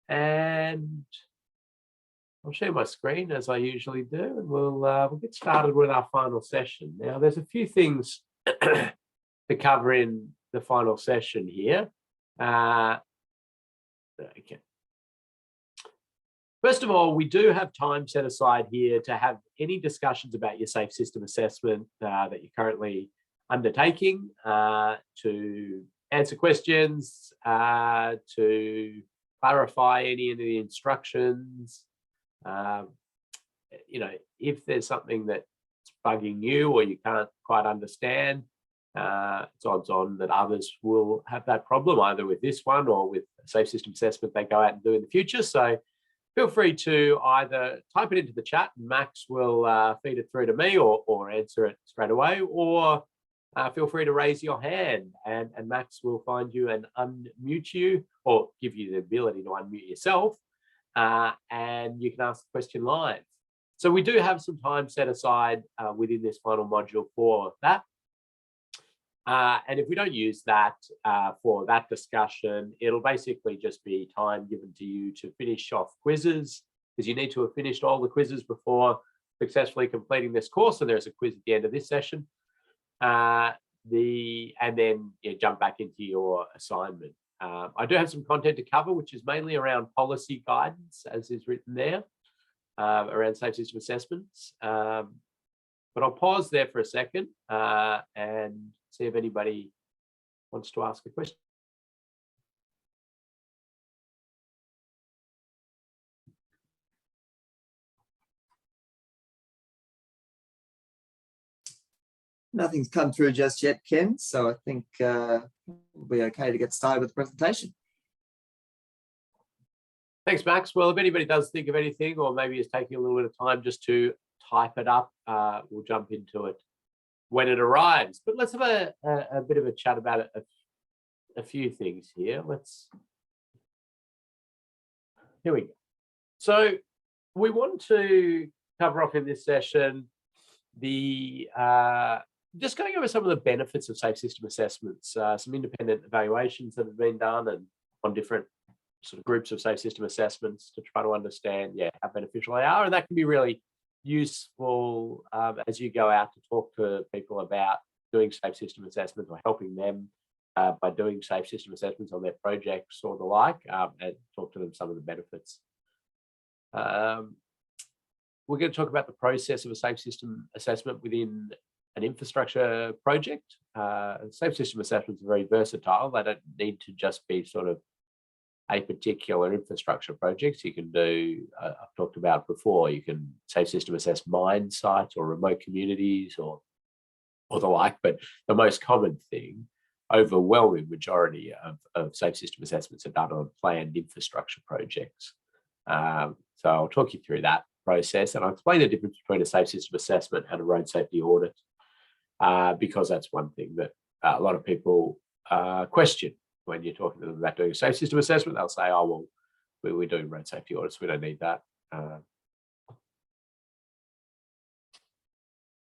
And I'll share my screen as I usually do, and we'll get started with our final session. Now, there's a few things to cover in the final session here. Okay. First of all, we do have time set aside here to have any discussions about your safe system assessment that you're currently undertaking, to answer questions, to clarify any of the instructions. If there's something that's bugging you or you can't quite understand, it's odds on that others will have that problem either with this one or with a safe system assessment they go out and do in the future. So feel free to either type it into the chat and Max will feed it through to me or answer it straight away, or feel free to raise your hand and Max will find you and unmute you, or give you the ability to unmute yourself, and you can ask the question live. So we do have some time set aside within this final module for that. And if we don't use that for that discussion, it'll basically just be time given to you to finish off quizzes, because you need to have finished all the quizzes before successfully completing this course. So there's a quiz at the end of this session. And then jump back into your assignment. I do have some content to cover, which is mainly around policy guidance, as is written there, around safe system assessments. But I'll pause there for a second and see if anybody wants to ask a question. Nothing's come through just yet, Ken, so I think we'll be okay to get started with the presentation. Thanks, Max. Well, if anybody does think of anything, or maybe is taking a little bit of time just to type it up, we'll jump into it when it arrives. But let's have a bit of a chat about a few things here. Here we go. So we want to cover off in this session just going over some of the benefits of safe system assessments, some independent evaluations that have been done and on different sort of groups of safe system assessments to try to understand how beneficial they are. And that can be really useful as you go out to talk to people about doing safe system assessments, or helping them by doing safe system assessments on their projects or the like, and talk to them some of the benefits. We're going to talk about the process of a safe system assessment within an infrastructure project. Safe system assessments are very versatile. They don't need to just be sort of a particular infrastructure project. You can do, I've talked about before, you can safe system assess mine sites or remote communities or the like, but the most common thing, overwhelming majority of safe system assessments are done on planned infrastructure projects. So I'll talk you through that process, and I'll explain the difference between a safe system assessment and a road safety audit, because that's one thing that a lot of people question when you're talking to them about doing a safe system assessment. They'll say, oh, well, we're doing road safety audits, we don't need that.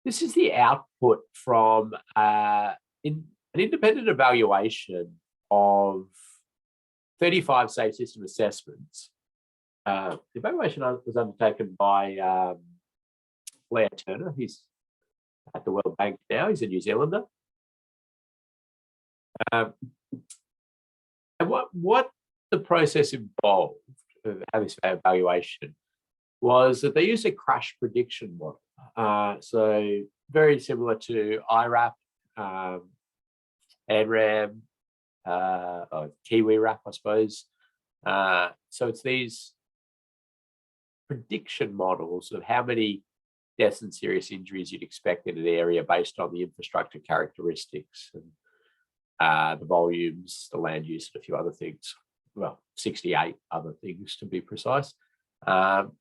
This is the output from an independent evaluation of 35 safe system assessments. The evaluation was undertaken by Blair Turner. He's at the World Bank now. He's a New Zealander. And what the process involved of having this evaluation was that they used a crash prediction model. So very similar to IRAP, ANRAM, or Kiwi RAP, I suppose. So it's these prediction models of how many deaths and serious injuries you'd expect in an area based on the infrastructure characteristics and the volumes, the land use, and a few other things. Well, 68 other things to be precise. And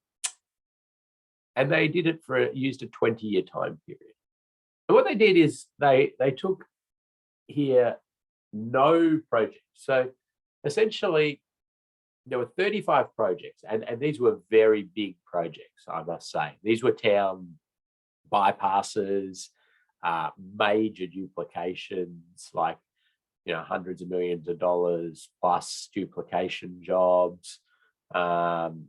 they did it used a 20-year time period. And what they did is they took here no projects. So essentially, there were 35 projects, and these were very big projects, I must say. These were town bypasses, major duplications, like hundreds of millions of dollars plus duplication jobs, new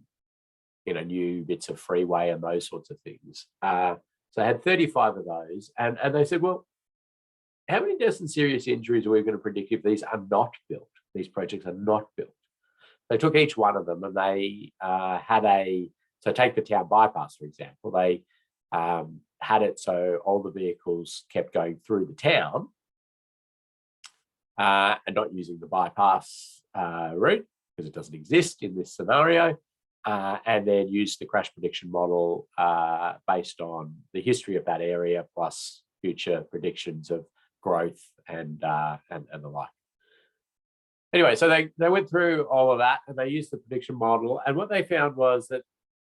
bits of freeway and those sorts of things. So I had 35 of those, and they said, well, how many deaths and serious injuries are we going to predict if these are not built? These projects are not built. They took each one of them and they so take the town bypass, for example. They had it so all the vehicles kept going through the town and not using the bypass route because it doesn't exist in this scenario. And then use the crash prediction model based on the history of that area plus future predictions of growth and the like. Anyway, so they went through all of that and they used the prediction model. And what they found was that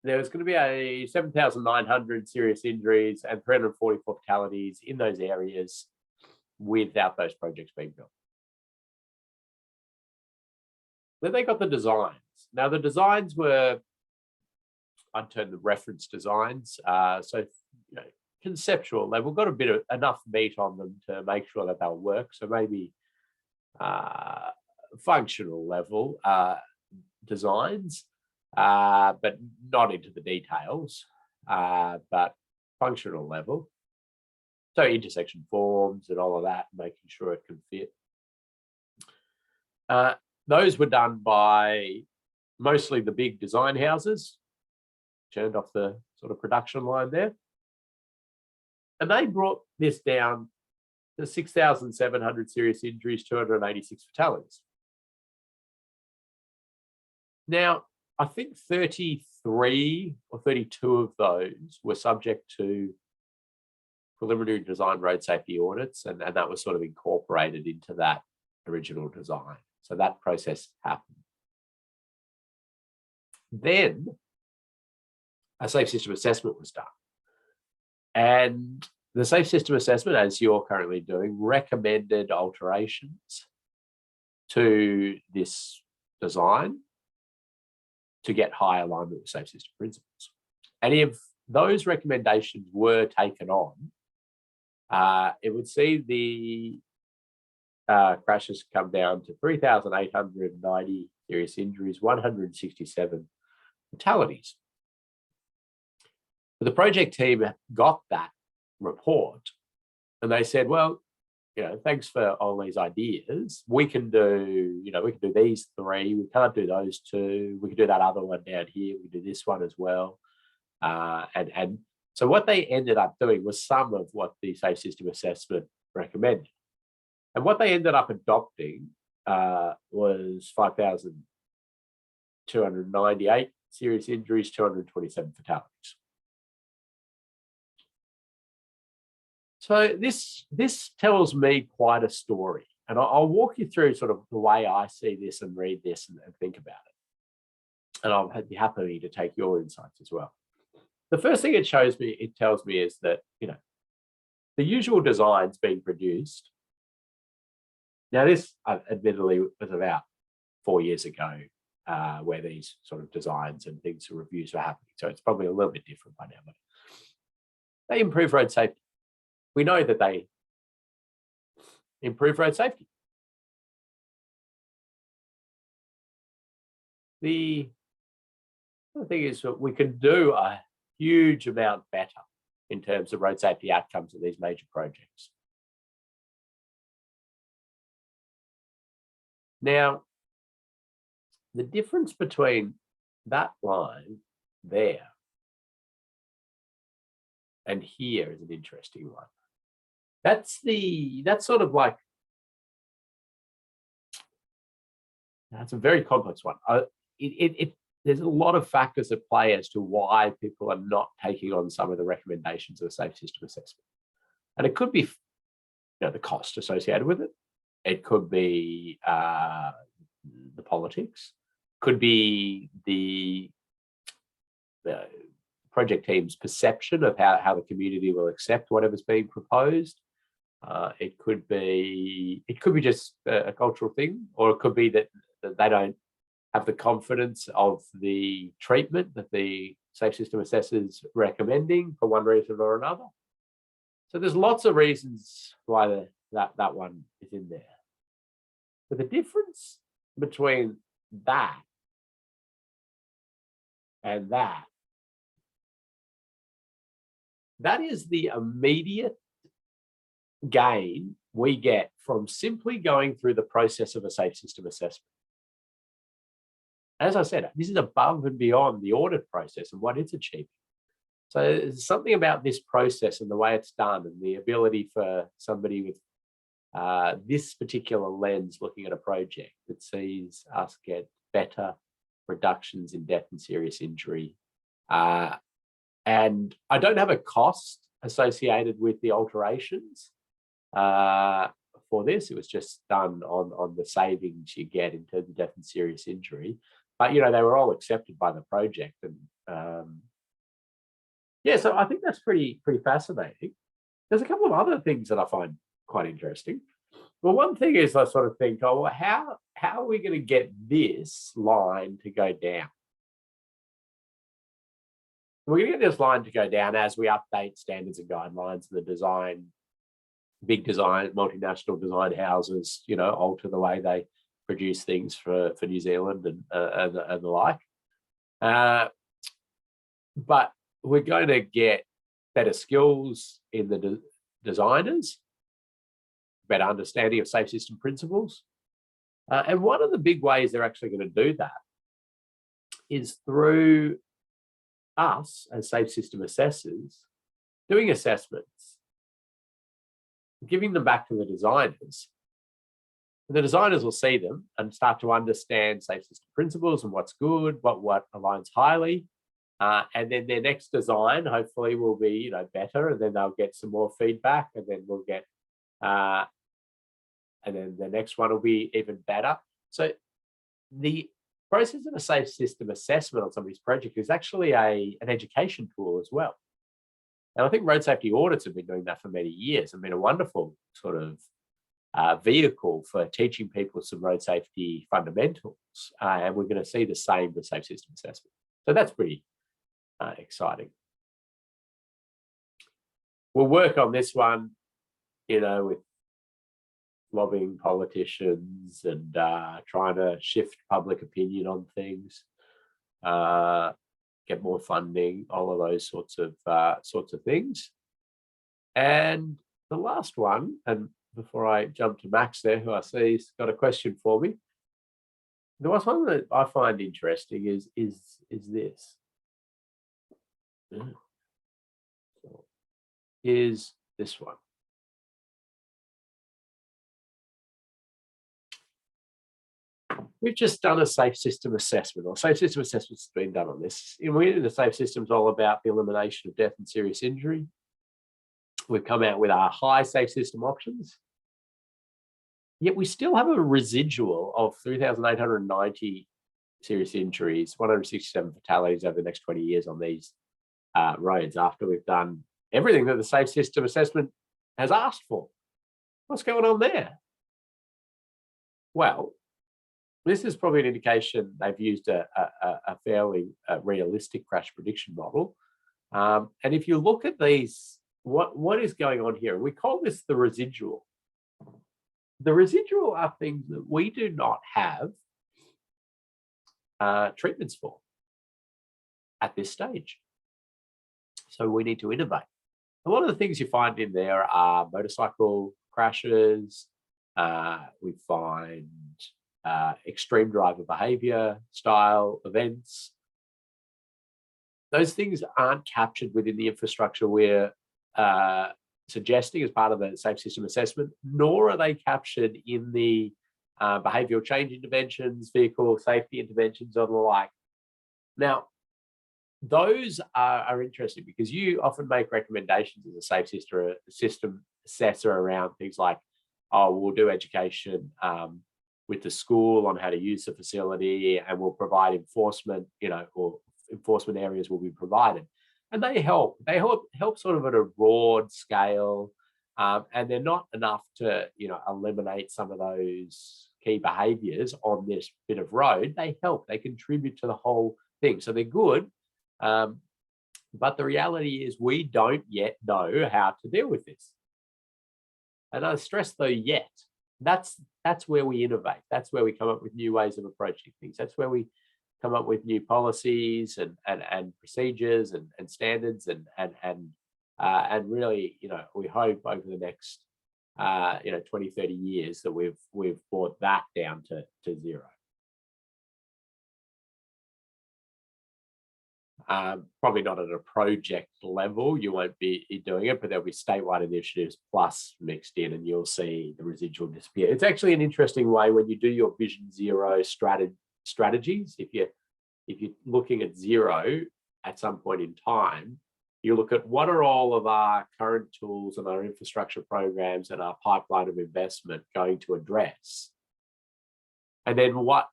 there was going to be a 7,900 serious injuries and 344 fatalities in those areas without those projects being built. Then they got the designs. Now, the designs were, I'd term them reference designs. So, conceptual level, got a bit of enough meat on them to make sure that they'll work. So maybe functional level designs, but not into the details, but functional level. So intersection forms and all of that, making sure it can fit. Those were done by mostly the big design houses, turned off the sort of production line there. And they brought this down to 6,700 serious injuries, 286 fatalities. Now, I think 33 or 32 of those were subject to preliminary design road safety audits, and that was sort of incorporated into that original design. So that process happened. Then a safe system assessment was done. And the safe system assessment, as you're currently doing, recommended alterations to this design to get high alignment with safe system principles. And if those recommendations were taken on, it would see the crashes come down to 3,890 serious injuries, 167 fatalities. But the project team got that report and they said, well, thanks for all these ideas. We can do, we can do these three. We can't do those two. We can do that other one down here. We can do this one as well. And so what they ended up doing was some of what the safe system assessment recommended. And what they ended up adopting was 5,298 serious injuries, 227 fatalities. So this tells me quite a story. And I'll walk you through sort of the way I see this and read this and think about it. And I'll be happy to take your insights as well. The first thing it tells me is that, the usual designs being produced. Now, this admittedly was about 4 years ago where these sort of designs and things and reviews were happening. So it's probably a little bit different by now, but they improve road safety. We know that they improve road safety. The other thing is that we can do a huge amount better in terms of road safety outcomes of these major projects. Now, the difference between that line there and here is an interesting one. That's sort of like, that's a very complex one. There's a lot of factors at play as to why people are not taking on some of the recommendations of the safe system assessment. And it could be the cost associated with it. It could be the politics, could be the project team's perception of how the community will accept whatever's being proposed. It could be just a cultural thing, or it could be that they don't have the confidence of the treatment that the safe system assessors recommending for one reason or another. So there's lots of reasons why that one is in there. But the difference between that And that is the immediate gain we get from simply going through the process of a safe system assessment. As I said, this is above and beyond the audit process and what it's achieving. So there's something about this process and the way it's done and the ability for somebody with this particular lens looking at a project that sees us get better reductions in death and serious injury. And I don't have a cost associated with the alterations for this. It was just done on the savings you get in terms of death and serious injury. But, you know, they were all accepted by the project. And yeah, so I think that's pretty fascinating. There's a couple of other things that I find quite interesting. Well, one thing is I sort of think, oh, well, how are we going to get this line to go down? We're going to get this line to go down as we update standards and guidelines and the design, big design, multinational design houses, you know, alter the way they produce things for New Zealand and the like. But we're going to get better skills in the designers, better understanding of safe system principles. And one of the big ways they're actually going to do that is through us as safe system assessors doing assessments, giving them back to the designers. And the designers will see them and start to understand safe system principles and what's good, what aligns highly. And then their next design hopefully will be, you know, better, and then they'll get some more feedback, and then we'll get and then the next one will be even better. So the process of a safe system assessment on somebody's project is actually an education tool as well. And I think road safety audits have been doing that for many years and been a wonderful sort of vehicle for teaching people some road safety fundamentals. And we're going to see the same with safe system assessment. So that's pretty exciting. We'll work on this one, you know, with lobbying politicians and trying to shift public opinion on things, get more funding, all of those sorts of things. And the last one, and before I jump to Max there, who I see has got a question for me, the last one that I find interesting is this. Is this one. We've just done a safe system assessment, or safe system assessment's been done on this. In the safe system's all about the elimination of death and serious injury. We've come out with our high safe system options. Yet we still have a residual of 3,890 serious injuries, 167 fatalities over the next 20 years on these roads after we've done everything that the safe system assessment has asked for. What's going on there? Well, this is probably an indication they've used a fairly realistic crash prediction model. And if you look at these, what is going on here? We call this the residual. The residual are things that we do not have treatments for at this stage. So we need to innovate. A lot of the things you find in there are motorcycle crashes. We find extreme driver behavior style events. Those things aren't captured within the infrastructure we're suggesting as part of the safe system assessment, nor are they captured in the behavioral change interventions, vehicle safety interventions, or the like. Now, those are interesting because you often make recommendations as a safe system assessor around things like, oh, we'll do education with the school on how to use the facility, and we'll provide enforcement, you know, or enforcement areas will be provided. And they help sort of at a broad scale, and they're not enough to, you know, eliminate some of those key behaviors on this bit of road. They help, they contribute to the whole thing. So they're good. But the reality is we don't yet know how to deal with this. And I stress though, yet, that's where we innovate. That's where we come up with new ways of approaching things. That's where we come up with new policies and procedures and standards and really, we hope over the next 20, 30 years that we've brought that down to zero. Probably not at a project level, you won't be doing it, but there'll be statewide initiatives plus mixed in, and you'll see the residual disappear. It's actually an interesting way when you do your Vision Zero strategies. If you're looking at zero at some point in time, you look at what are all of our current tools and our infrastructure programs and our pipeline of investment going to address, and then what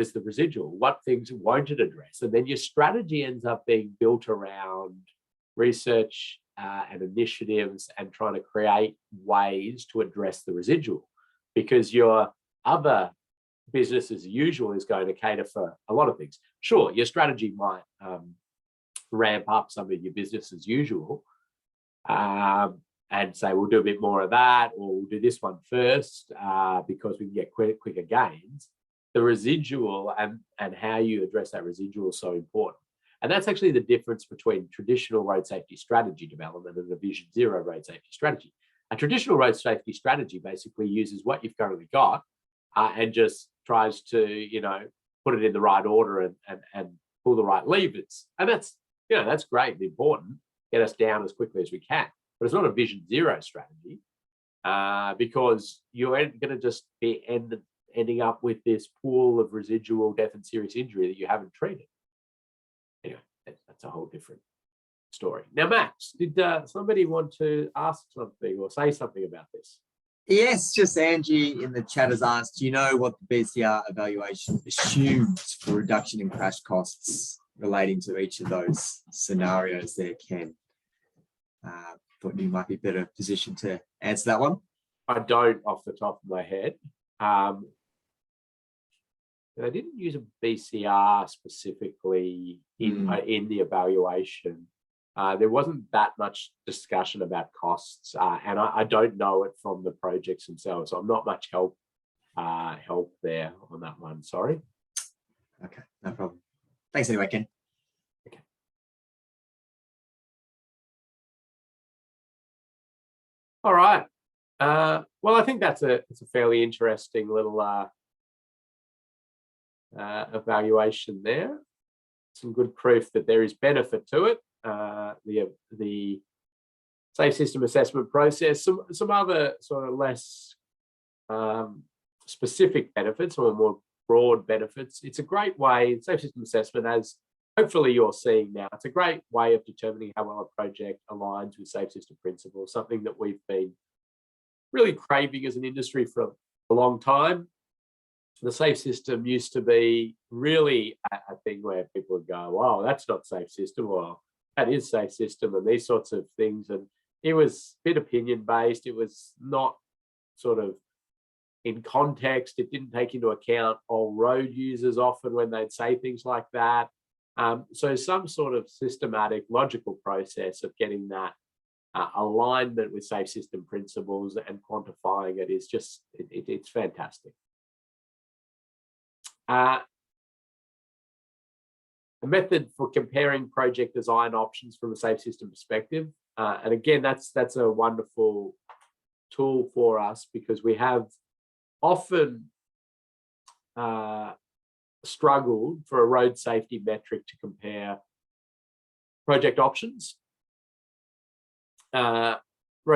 is the residual? What things won't it address? And then your strategy ends up being built around research and initiatives and trying to create ways to address the residual, because your other business as usual is going to cater for a lot of things. Sure, your strategy might ramp up some of your business as usual and say, we'll do a bit more of that, or we'll do this one first because we can get quicker gains. The residual and how you address that residual is so important. And that's actually the difference between traditional road safety strategy development and the Vision Zero road safety strategy. A traditional road safety strategy basically uses what you've currently got and just tries to, put it in the right order and pull the right levers. And that's great and important, get us down as quickly as we can. But it's not a Vision Zero strategy because you're going to just be ending up with this pool of residual death and serious injury that you haven't treated. Anyway, that's a whole different story. Now, Max, did somebody want to ask something or say something about this? Yes, just Angie in the chat has asked, do you know what the BCR evaluation assumes for reduction in crash costs relating to each of those scenarios there, Ken? Thought you might be better positioned to answer that one. I don't off the top of my head. They didn't use a BCR specifically in the evaluation. There wasn't that much discussion about costs, and I don't know it from the projects themselves. So I'm not much help there on that one. Sorry. Okay, no problem. Thanks anyway, Ken. Okay. All right. Well, I think it's a fairly interesting little evaluation there. Some good proof that there is benefit to it. The safe system assessment process, some other sort of less specific benefits or more broad benefits. It's a great way, safe system assessment, as hopefully you're seeing now, it's a great way of determining how well a project aligns with safe system principles, something that we've been really craving as an industry for a long time. The safe system used to be really a thing where people would go, wow, that's not safe system, or that is safe system, and these sorts of things. And it was a bit opinion based. It was not sort of in context. It didn't take into account all road users often when they'd say things like that. So some sort of systematic, logical process of getting that alignment with safe system principles and quantifying it is just, it's fantastic. A method for comparing project design options from a safe system perspective. And again, that's a wonderful tool for us, because we have often struggled for a road safety metric to compare project options. Road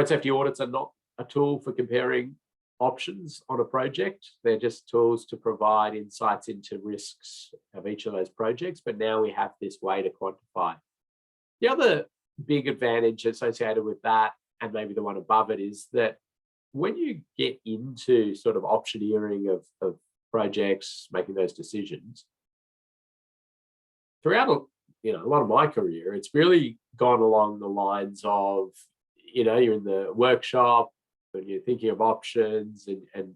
safety audits are not a tool for comparing options on a project. They're just tools to provide insights into risks of each of those projects, but now we have this way to quantify. The other big advantage associated with that, and maybe the one above it, is that when you get into sort of optioneering of projects, making those decisions, throughout a lot of my career, it's really gone along the lines of, you're in the workshop and you're thinking of options, and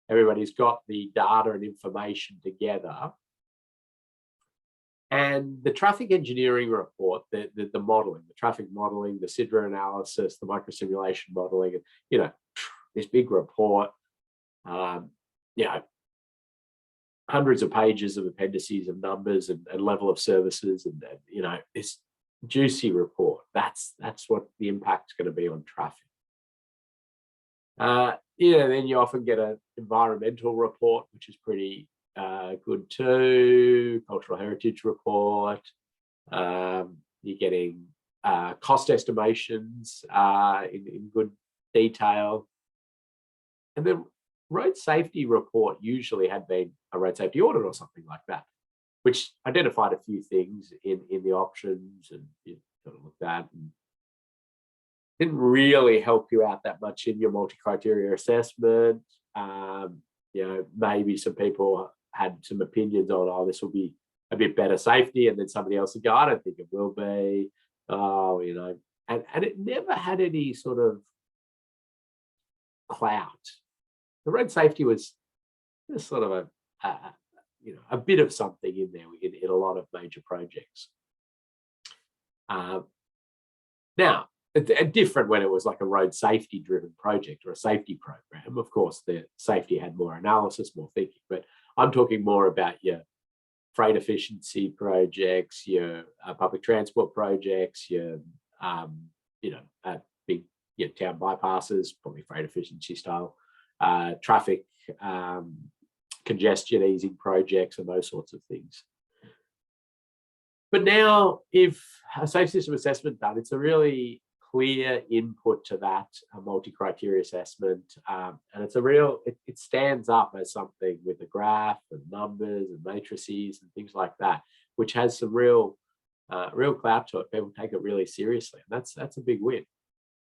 everybody's got the data and information together. And the traffic engineering report, the modeling, the traffic modeling, the SIDRA analysis, the microsimulation modeling, this big report, hundreds of pages of appendices of numbers and level of services, and you know, this juicy report. That's what the impact's going to be on traffic. Then you often get an environmental report, which is pretty good too. Cultural heritage report. You're getting cost estimations in good detail. And then road safety report usually had been a road safety audit or something like that, which identified a few things in the options, and you sort of looked at and didn't really help you out that much in your multi-criteria assessment. Maybe some people had some opinions on, oh, this will be a bit better safety, and then somebody else would go, I don't think it will be. Oh, and it never had any sort of clout. The road safety was just sort of a bit of something in there in a lot of major projects. Now, different when it was like a road safety driven project or a safety program. Of course, the safety had more analysis, more thinking, but I'm talking more about your freight efficiency projects, your public transport projects, your big town bypasses, probably freight efficiency style, traffic congestion easing projects and those sorts of things. But now, if a safe system assessment done, it's a really clear input to that multi-criteria assessment, and it stands up as something with a graph and numbers and matrices and things like that, which has some real clout to it. People take it really seriously, and that's a big win.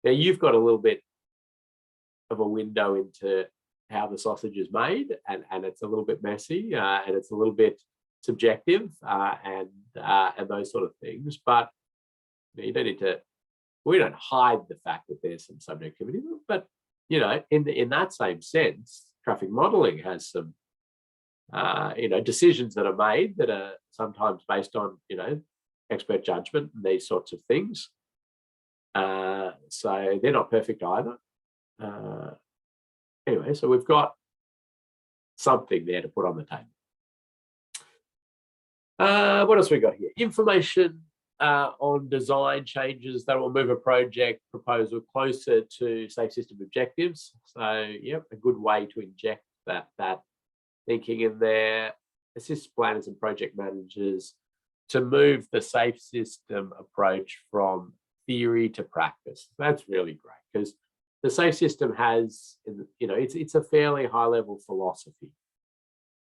Now you've got a little bit of a window into how the sausage is made, and it's a little bit messy, and it's a little bit subjective, and those sort of things. But you don't need to. We don't hide the fact that there's some subjectivity, but in that same sense, traffic modelling has some decisions that are made that are sometimes based on expert judgment and these sorts of things. So they're not perfect either. Anyway, so we've got something there to put on the table. What else we got here? Information on design changes that will move a project proposal closer to safe system objectives. So, yep, a good way to inject that thinking in there. Assist planners and project managers to move the safe system approach from theory to practice. That's really great, because the safe system has, it's a fairly high level philosophy.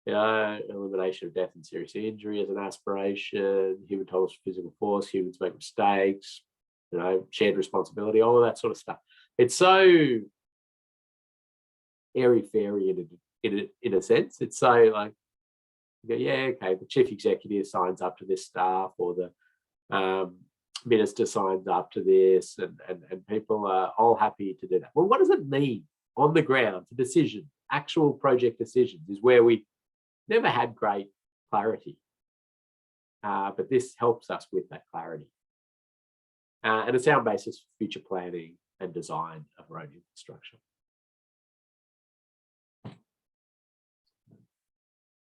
Elimination of death and serious injury as an aspiration, human tolerance for physical force, humans make mistakes, shared responsibility, all of that sort of stuff. It's so airy-fairy in a sense. It's so like, okay, the chief executive signs up to this stuff, or the minister signs up to this, and people are all happy to do that. Well, what does it mean on the ground for decision? Actual project decisions is where we never had great clarity, but this helps us with that clarity, and a sound basis for future planning and design of road infrastructure.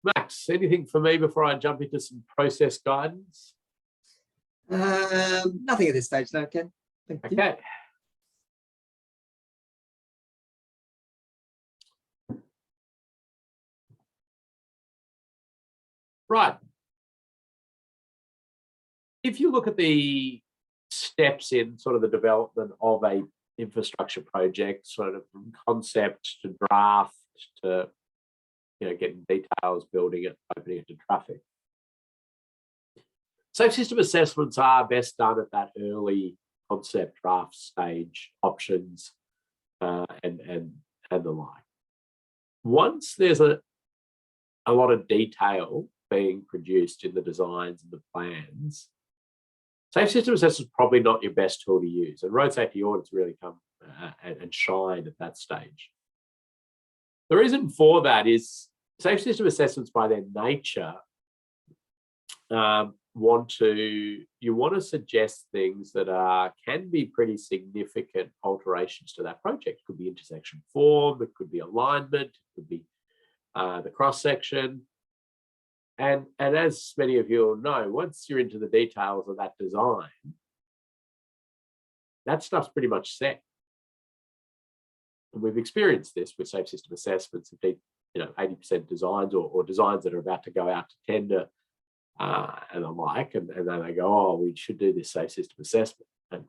Max, anything for me before I jump into some process guidance? Nothing at this stage, no, Ken. Thank you. Okay. Right. If you look at the steps in sort of the development of a infrastructure project, sort of from concept to draft to getting details, building it, opening it to traffic. Safe system assessments are best done at that early concept draft stage, options and the like. Once there's a lot of detail being produced in the designs and the plans, safe system assessment is probably not your best tool to use, and road safety audits really come and shine at that stage. The reason for that is safe system assessments, by their nature, want to suggest things that can be pretty significant alterations to that project. It could be intersection form, it could be alignment, it could be the cross section. And as many of you will know, once you're into the details of that design, that stuff's pretty much set. And we've experienced this with safe system assessments of 80% designs or designs that are about to go out to tender and the like, and then they go, oh, we should do this safe system assessment. And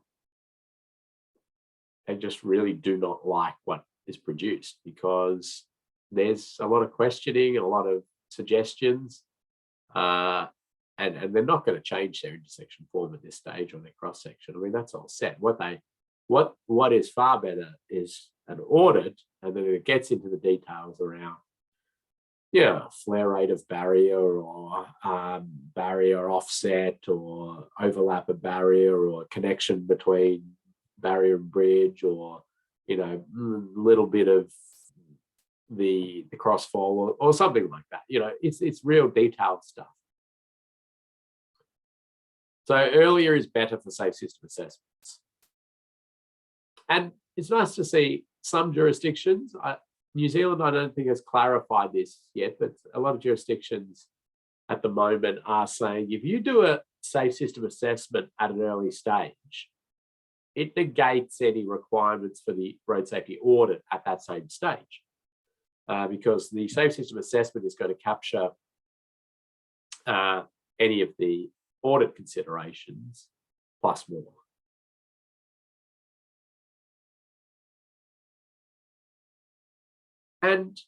they just really do not like what is produced because there's a lot of questioning and a lot of suggestions, and they're not going to change their intersection form at this stage or their cross section. I mean, that's all set. What is far better is an audit, and then it gets into the details around, flare rate of barrier or barrier offset or overlap of barrier or connection between barrier and bridge, or little bit of the crossfall or something like that. It's real detailed stuff. So earlier is better for safe system assessments. And it's nice to see some jurisdictions, New Zealand, I don't think has clarified this yet, but a lot of jurisdictions at the moment are saying if you do a safe system assessment at an early stage, it negates any requirements for the road safety audit at that same stage, because the safe system assessment is going to capture any of the audit considerations plus more. And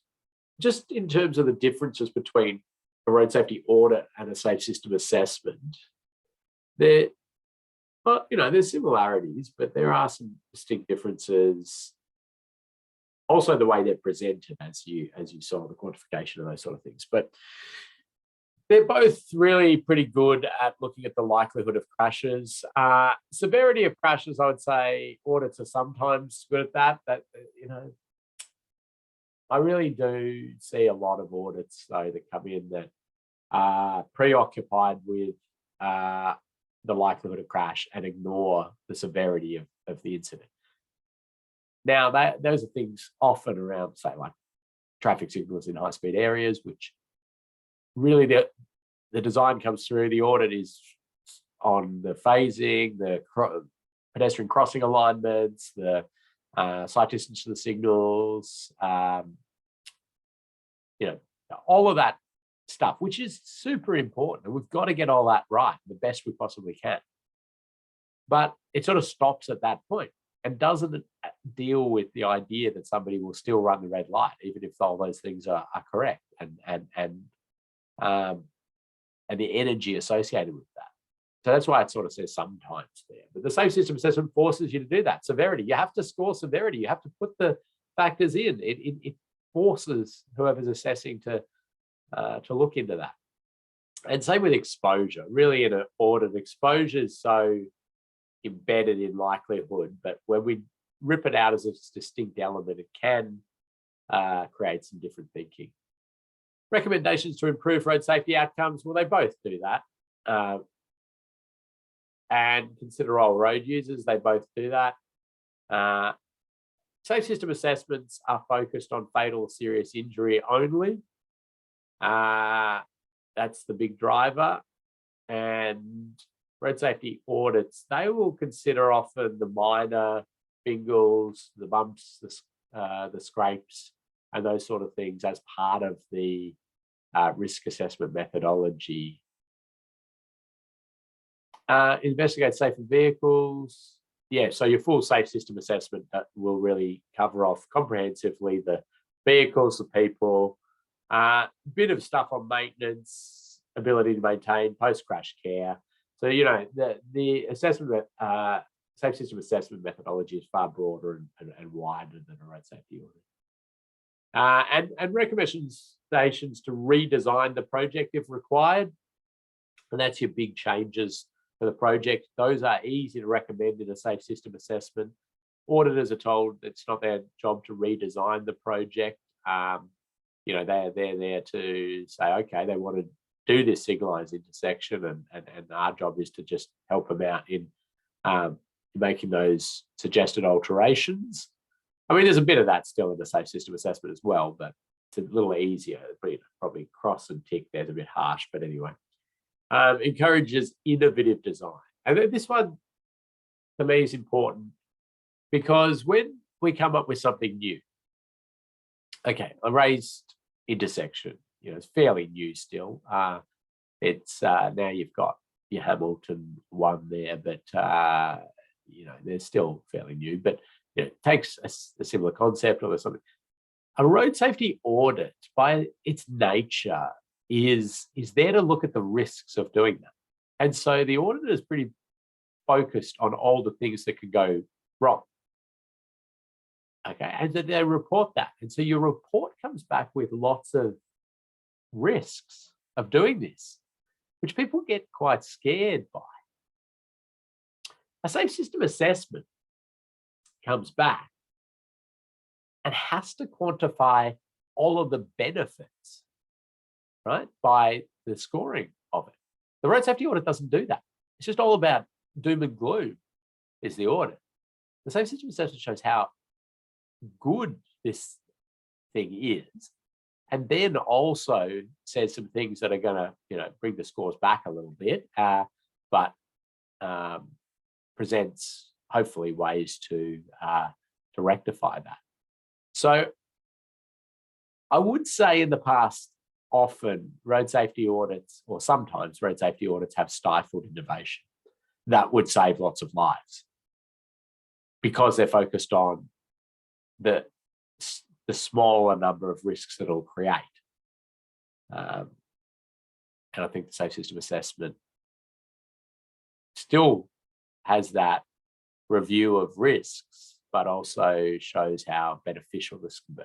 just in terms of the differences between a road safety audit and a safe system assessment, there's similarities, but there are some distinct differences. Also, the way they're presented, as you saw, the quantification of those sort of things. But they're both really pretty good at looking at the likelihood of crashes. Severity of crashes, I would say audits are sometimes good at that. I really do see a lot of audits, though, that come in that are preoccupied with the likelihood of crash and ignore the severity of the incident. Now, those are things often around, say, like traffic signals in high-speed areas, which really the design comes through. The audit is on the phasing, the pedestrian crossing alignments, the sight distance to the signals, all of that stuff, which is super important. And we've got to get all that right the best we possibly can. But it sort of stops at that point and doesn't deal with the idea that somebody will still run the red light, even if all those things are correct, and the energy associated with that. So that's why it sort of says sometimes there. But the safe system assessment forces you to do that. Severity, you have to score severity. You have to put the factors in. It forces whoever's assessing to look into that. And same with exposure. Really, in an audit, exposure is so embedded in likelihood, but when we rip it out as a distinct element, it can create some different thinking. Recommendations to improve road safety outcomes, well, they both do that. And consider all road users, they both do that. Safe system assessments are focused on fatal or serious injury only. That's the big driver. And road safety audits, they will consider often the minor bingles, the bumps, the scrapes, and those sort of things as part of the risk assessment methodology. Investigate safer vehicles. Yeah, so your full safe system assessment will really cover off comprehensively the vehicles, the people, bit of stuff on maintenance, ability to maintain, post-crash care. So, the assessment, safe system assessment methodology is far broader and wider than a road safety audit. And recommendations to redesign the project if required. And that's your big changes for the project. Those are easy to recommend in a safe system assessment. Auditors are told it's not their job to redesign the project. They're there to say, okay, they want to do this signalized intersection, and our job is to just help them out in making those suggested alterations. I mean, there's a bit of that still in the safe system assessment as well, but it's a little easier. Probably cross and tick there's a bit harsh, but anyway. Encourages innovative design. And then this one, to me, is important because when we come up with something new, okay, a raised intersection, it's fairly new still. It's now you've got your Hamilton one there, but they're still fairly new. But it takes a similar concept or something. A road safety audit, by its nature, is there to look at the risks of doing that. And so the auditor is pretty focused on all the things that could go wrong. Okay, and then they report that. And so your report comes back with lots of risks of doing this, which people get quite scared by. A safe system assessment comes back and has to quantify all of the benefits, right, by the scoring of it. The road safety audit doesn't do that. It's just all about doom and gloom is the audit. The safe system assessment shows how good this thing is, and then also says some things that are going to, bring the scores back a little bit, but presents hopefully ways to rectify that. So I would say in the past, often road safety audits, or sometimes road safety audits, have stifled innovation that would save lots of lives because they're focused on the smaller number of risks that it'll create. And I think the safe system assessment still has that review of risks, but also shows how beneficial this can be.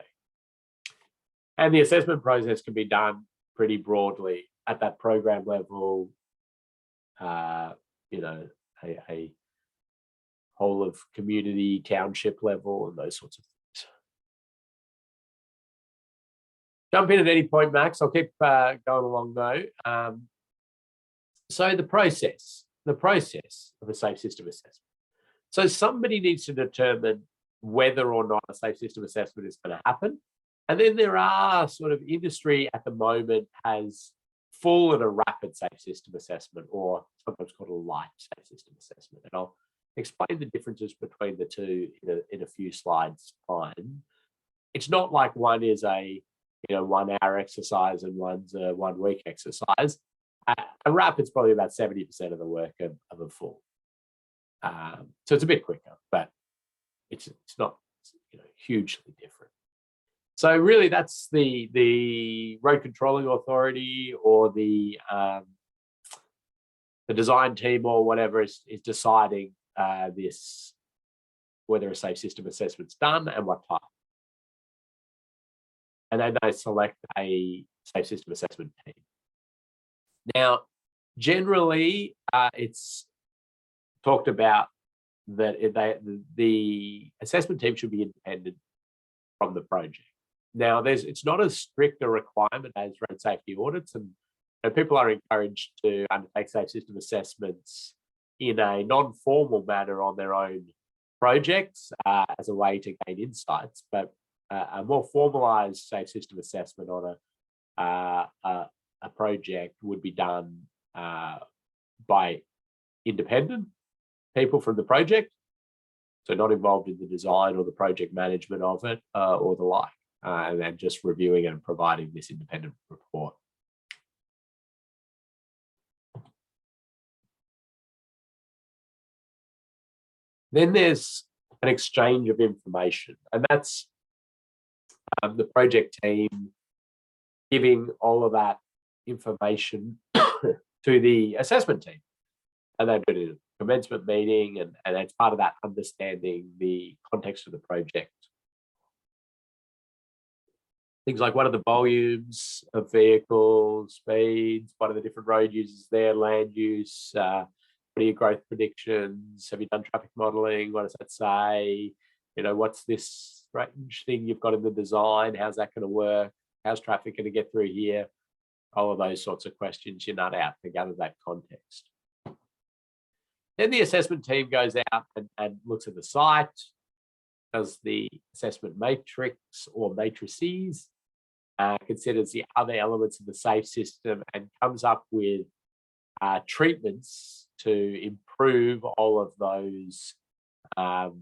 And the assessment process can be done pretty broadly at that program level, a whole of community, township level, and those sorts of things. Jump in at any point, Max. I'll keep going along though. So the process of a safe system assessment. So somebody needs to determine whether or not a safe system assessment is going to happen. And then there are sort of industry at the moment has full and a rapid safe system assessment, or sometimes called a light safe system assessment. And I'll explain the differences between the two in a few slides' time. It's not like one is a 1 hour exercise and one's a 1 week exercise. A rapid's probably about 70% of the work of a full. So it's a bit quicker, but it's not hugely different. So really, that's the road controlling authority or the design team or whatever is deciding this, whether a safe system assessment's done and what type. And then they select a safe system assessment team. Now, generally, it's talked about that the assessment team should be independent from the project. Now, it's not as strict a requirement as road safety audits, and people are encouraged to undertake safe system assessments in a non-formal manner on their own projects as a way to gain insights. But a more formalised safe system assessment on a project would be done by independent people from the project, so not involved in the design or the project management of it or the like, and then just reviewing and providing this independent report. Then there's an exchange of information, and that's the project team giving all of that information to the assessment team. And they do it in a commencement meeting, and it's part of that understanding the context of the project. Things like, what are the volumes of vehicles, speeds, what are the different road users there, land use, what are your growth predictions, have you done traffic modelling, what does that say, what's this range thing you've got in the design, how's that going to work, how's traffic going to get through here, all of those sorts of questions you nut out to gather that context. Then the assessment team goes out and looks at the site, does the assessment matrix or matrices, considers the other elements of the safe system, and comes up with treatments to improve all of those, all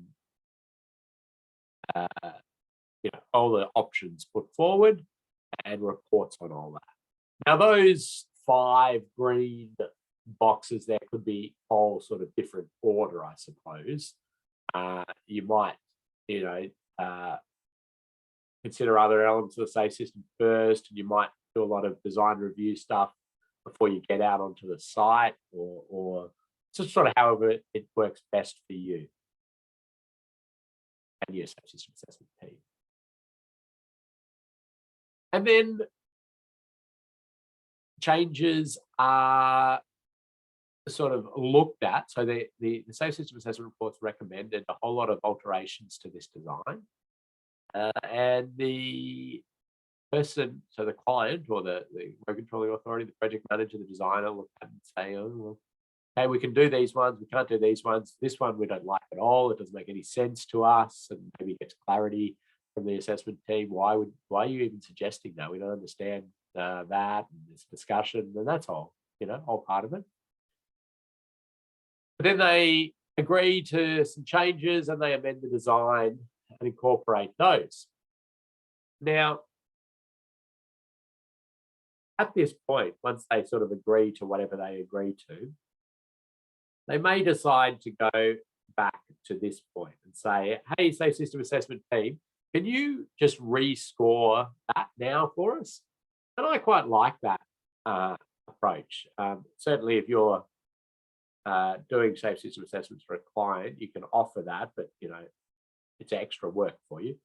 the options put forward, and reports on all that. Now, those 5 green boxes there could be all sort of different order, I suppose. You might, consider other elements of the safe system first, and you might do a lot of design review stuff before you get out onto the site, or just sort of however it works best for you and your safe system assessment team. And then changes are sort of looked at. So the safe system assessment reports recommended a whole lot of alterations to this design. And the person, so the client or the road controlling authority, the project manager, the designer, look at and say, oh, well, okay, we can do these ones, we can't do these ones. This one we don't like at all. It doesn't make any sense to us, and maybe gets clarity from the assessment team. Why are you even suggesting that? We don't understand that, and this discussion, and that's all, all part of it. But then they agree to some changes and they amend the design and incorporate those. Now, at this point, once they sort of agree to whatever they agree to, they may decide to go back to this point and say, hey, safe system assessment team, can you just rescore that now for us? And I quite like that approach. Certainly if you're doing safe system assessments for a client, you can offer that, but it's extra work for you.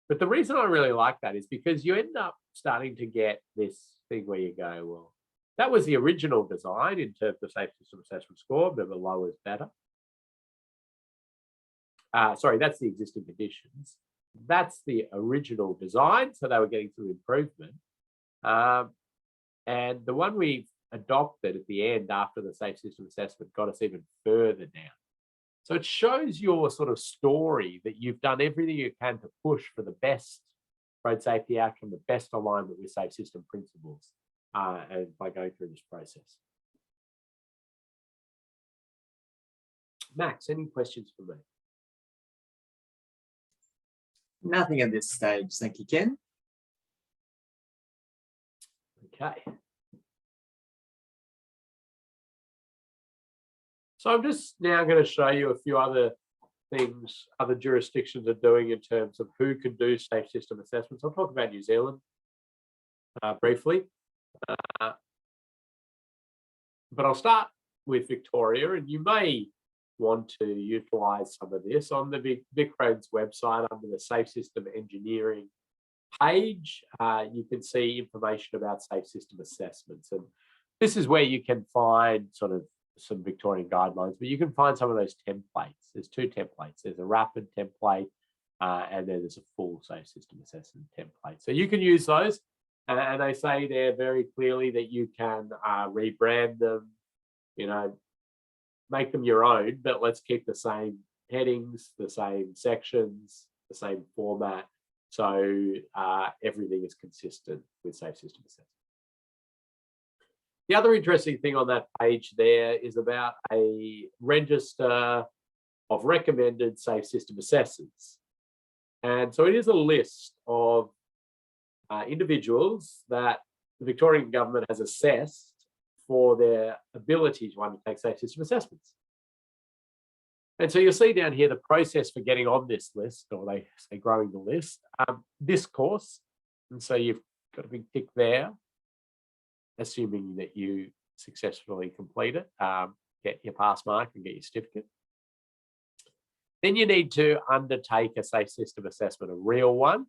But the reason I really like that is because you end up starting to get this thing where you go, well, that was the original design in terms of safe system assessment score, but the lower is better. Sorry, that's the existing conditions. That's the original design, so they were getting through improvement. And the one we've adopted at the end after the safe system assessment got us even further down. So it shows your sort of story that you've done everything you can to push for the best road safety outcome, the best alignment with safe system principles, and by going through this process. Max, any questions for me? Nothing at this stage. Thank you, Ken. Okay. So I'm just now going to show you a few other things other jurisdictions are doing in terms of who can do safe system assessments. I'll talk about New Zealand briefly, but I'll start with Victoria, and you may want to utilise some of this on the VicRoads website under the Safe System Engineering page. You can see information about safe system assessments, and this is where you can find sort of some Victorian guidelines, but you can find some of those templates. There's 2 templates. There's a rapid template and then there's a full safe system assessment template. So you can use those, and they say there very clearly that you can rebrand them, make them your own, but let's keep the same headings, the same sections, the same format, so everything is consistent with safe system assessment. The other interesting thing on that page there is about a register of recommended safe system assessors. And so it is a list of individuals that the Victorian government has assessed for their ability to undertake safe system assessments. And so you'll see down here the process for getting on this list, or they say growing the list, this course. And so you've got a big tick there, assuming that you successfully complete it, get your pass mark and get your certificate. Then you need to undertake a safe system assessment, a real one.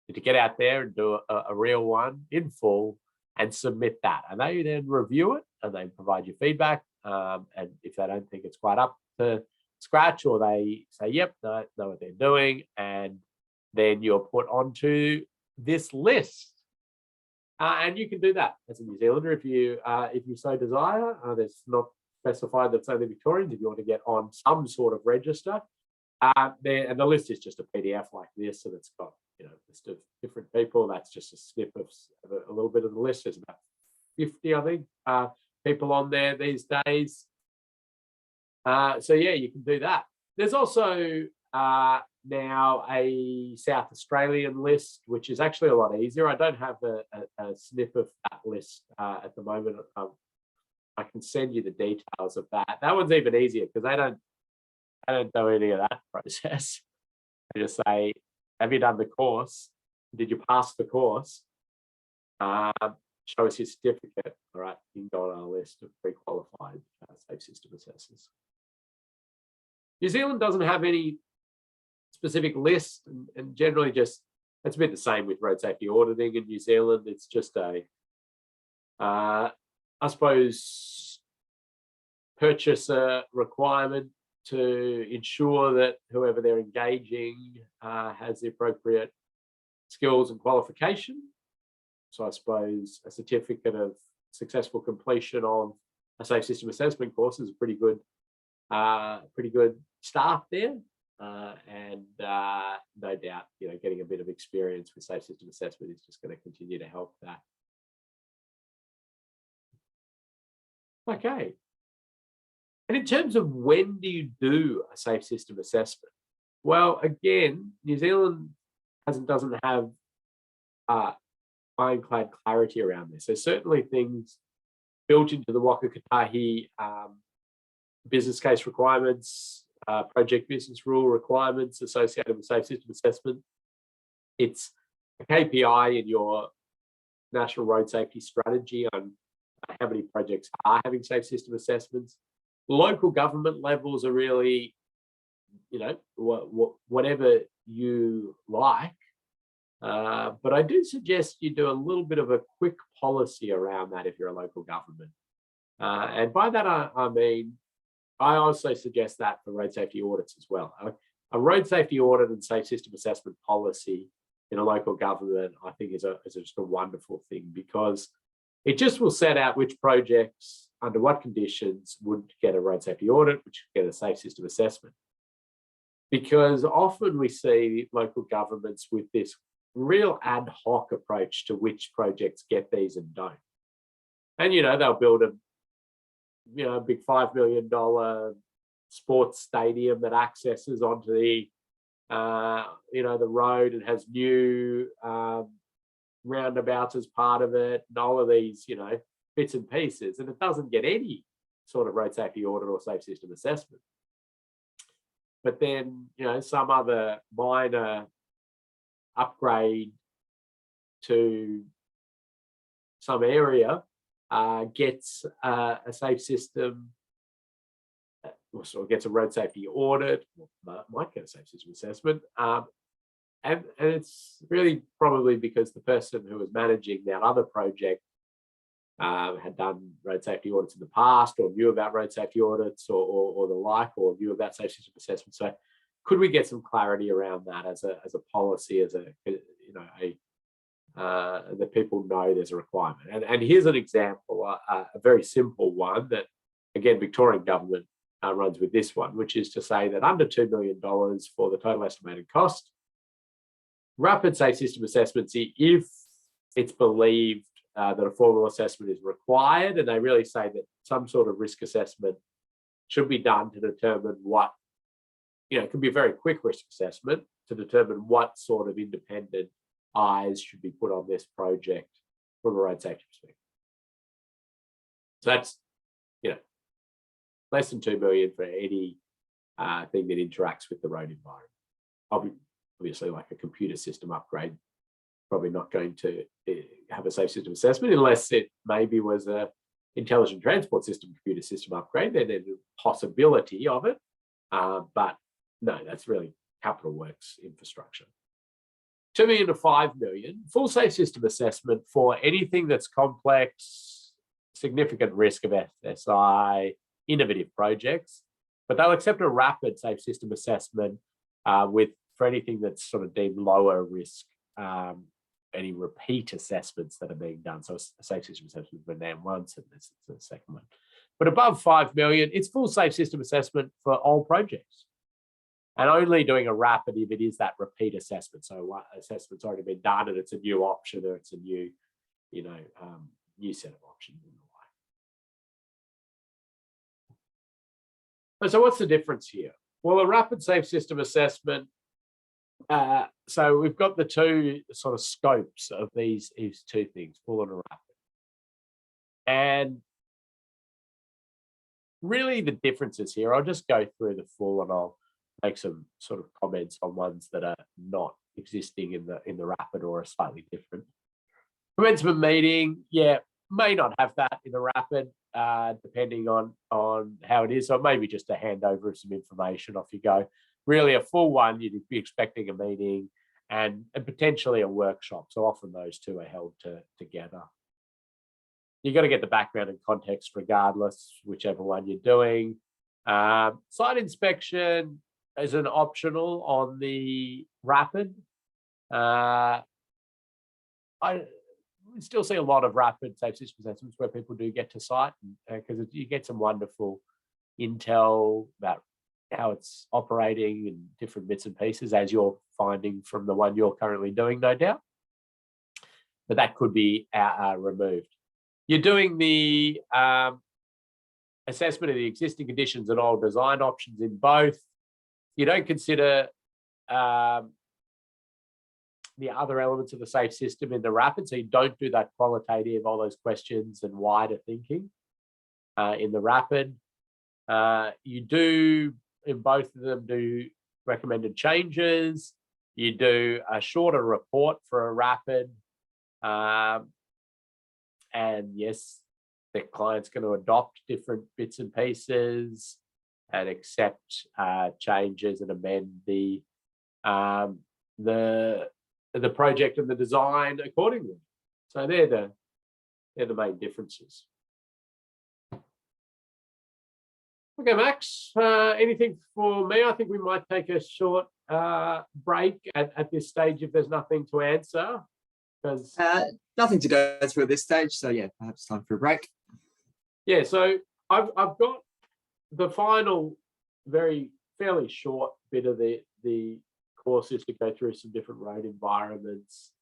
You need to get out there and do a real one in full and submit that. And they then review it and they provide you feedback. And if they don't think it's quite up to scratch, or they say, yep, they know what they're doing, and then you're put onto this list. And you can do that as a New Zealander if you so desire. There's not specified that it's only Victorians. If you want to get on some sort of register, And the list is just a PDF like this, and it's got, a list of different people. That's just a snip of a little bit of the list. There's about 50, I think, people on there these days. So yeah, you can do that. There's also now a South Australian list, which is actually a lot easier. I don't have a snip of that list at the moment. I can send you the details of that. That one's even easier because I don't do any of that process. I just say, have you done the course? Did you pass the course? Show us your certificate. All right, you can go on our list of pre-qualified safe system assessors. New Zealand doesn't have any specific list, and generally just, it's a bit the same with road safety auditing in New Zealand. It's just I suppose, purchaser requirement to ensure that whoever they're engaging has the appropriate skills and qualification. So I suppose a certificate of successful completion of a safe system assessment course is a pretty good start there. And no doubt, getting a bit of experience with safe system assessment is just going to continue to help that. Okay. And in terms of when do you do a safe system assessment? Well, again, New Zealand doesn't have ironclad clarity around this. There's certainly things built into the Waka Kotahi business case requirements, project business rule requirements associated with safe system assessment. It's a KPI in your national road safety strategy on how many projects are having safe system assessments. Local government levels are really, whatever you like. But I do suggest you do a little bit of a quick policy around that if you're a local government. And by that, I mean, I also suggest that for road safety audits as well. A road safety audit and safe system assessment policy in a local government, I think, is just a wonderful thing, because it just will set out which projects, under what conditions, would get a road safety audit, which would get a safe system assessment. Because often we see local governments with this real ad hoc approach to which projects get these and don't. And, they'll build a big $5 million sports stadium that accesses onto the, the road and has new roundabouts as part of it, and all of these, bits and pieces, and it doesn't get any sort of road safety audit or safe system assessment. But then, some other minor upgrade to some area gets a safe system, or gets a road safety audit, might get a safe system assessment. And it's really probably because the person who was managing that other project had done road safety audits in the past, or knew about road safety audits, or the like, or knew about safe system assessment. So could we get some clarity around that as a policy, that people know there's a requirement? And here's an example, a very simple one that, again, Victorian government runs with this one, which is to say that under $2 million for the total estimated cost, rapid safe system assessments, if it's believed that a formal assessment is required, and they really say that some sort of risk assessment should be done to determine what, it can be a very quick risk assessment to determine what sort of independent eyes should be put on this project from a road safety perspective. So that's, less than $2 million for any thing that interacts with the road environment. Obviously, like a computer system upgrade, probably not going to have a safe system assessment unless it maybe was a intelligent transport system computer system upgrade. Then there's a possibility of it, but no, that's really capital works infrastructure. 2 million to 5 million, full safe system assessment for anything that's complex, significant risk of SSI, innovative projects, but they'll accept a rapid safe system assessment for anything that's sort of deemed lower risk, any repeat assessments that are being done. So a safe system assessment has been done once, and this is the second one. But above 5 million, it's full safe system assessment for all projects. and only doing a rapid if it is that repeat assessment. So what assessment's already been done and it's a new option, or it's a new, new set of options in the way. So what's the difference here? Well, a rapid safe system assessment, so we've got the two sort of scopes of these two things, full and rapid. And really the differences here, I'll just go through the full and I'll make some sort of comments on ones that are not existing in the rapid or are slightly different. Commencement meeting, may not have that in the rapid, depending on how it is. So maybe just a handover of some information, off you go. Really a full one, you'd be expecting a meeting and potentially a workshop. So often those two are held together. You've got to get the background and context regardless, whichever one you're doing. Site inspection is an optional on the rapid. I still see a lot of rapid safe system assessments where people do get to site, because you get some wonderful intel about how it's operating and different bits and pieces, as you're finding from the one you're currently doing, no doubt. But that could be removed. You're doing the assessment of the existing conditions and all design options in both. You don't consider the other elements of the safe system in the rapid, so you don't do that qualitative, all those questions and wider thinking in the rapid. You do, in both of them, do recommended changes. You do a shorter report for a rapid. And yes, the client's going to adopt different bits and pieces and accept changes and amend the project and the design accordingly. So they're the main differences. Okay, Max, anything for me? I think we might take a short break at this stage if there's nothing to answer. Nothing to go through at this stage, so yeah, perhaps time for a break. Yeah, so I've got the final, fairly short bit of the course is to go through some different road environments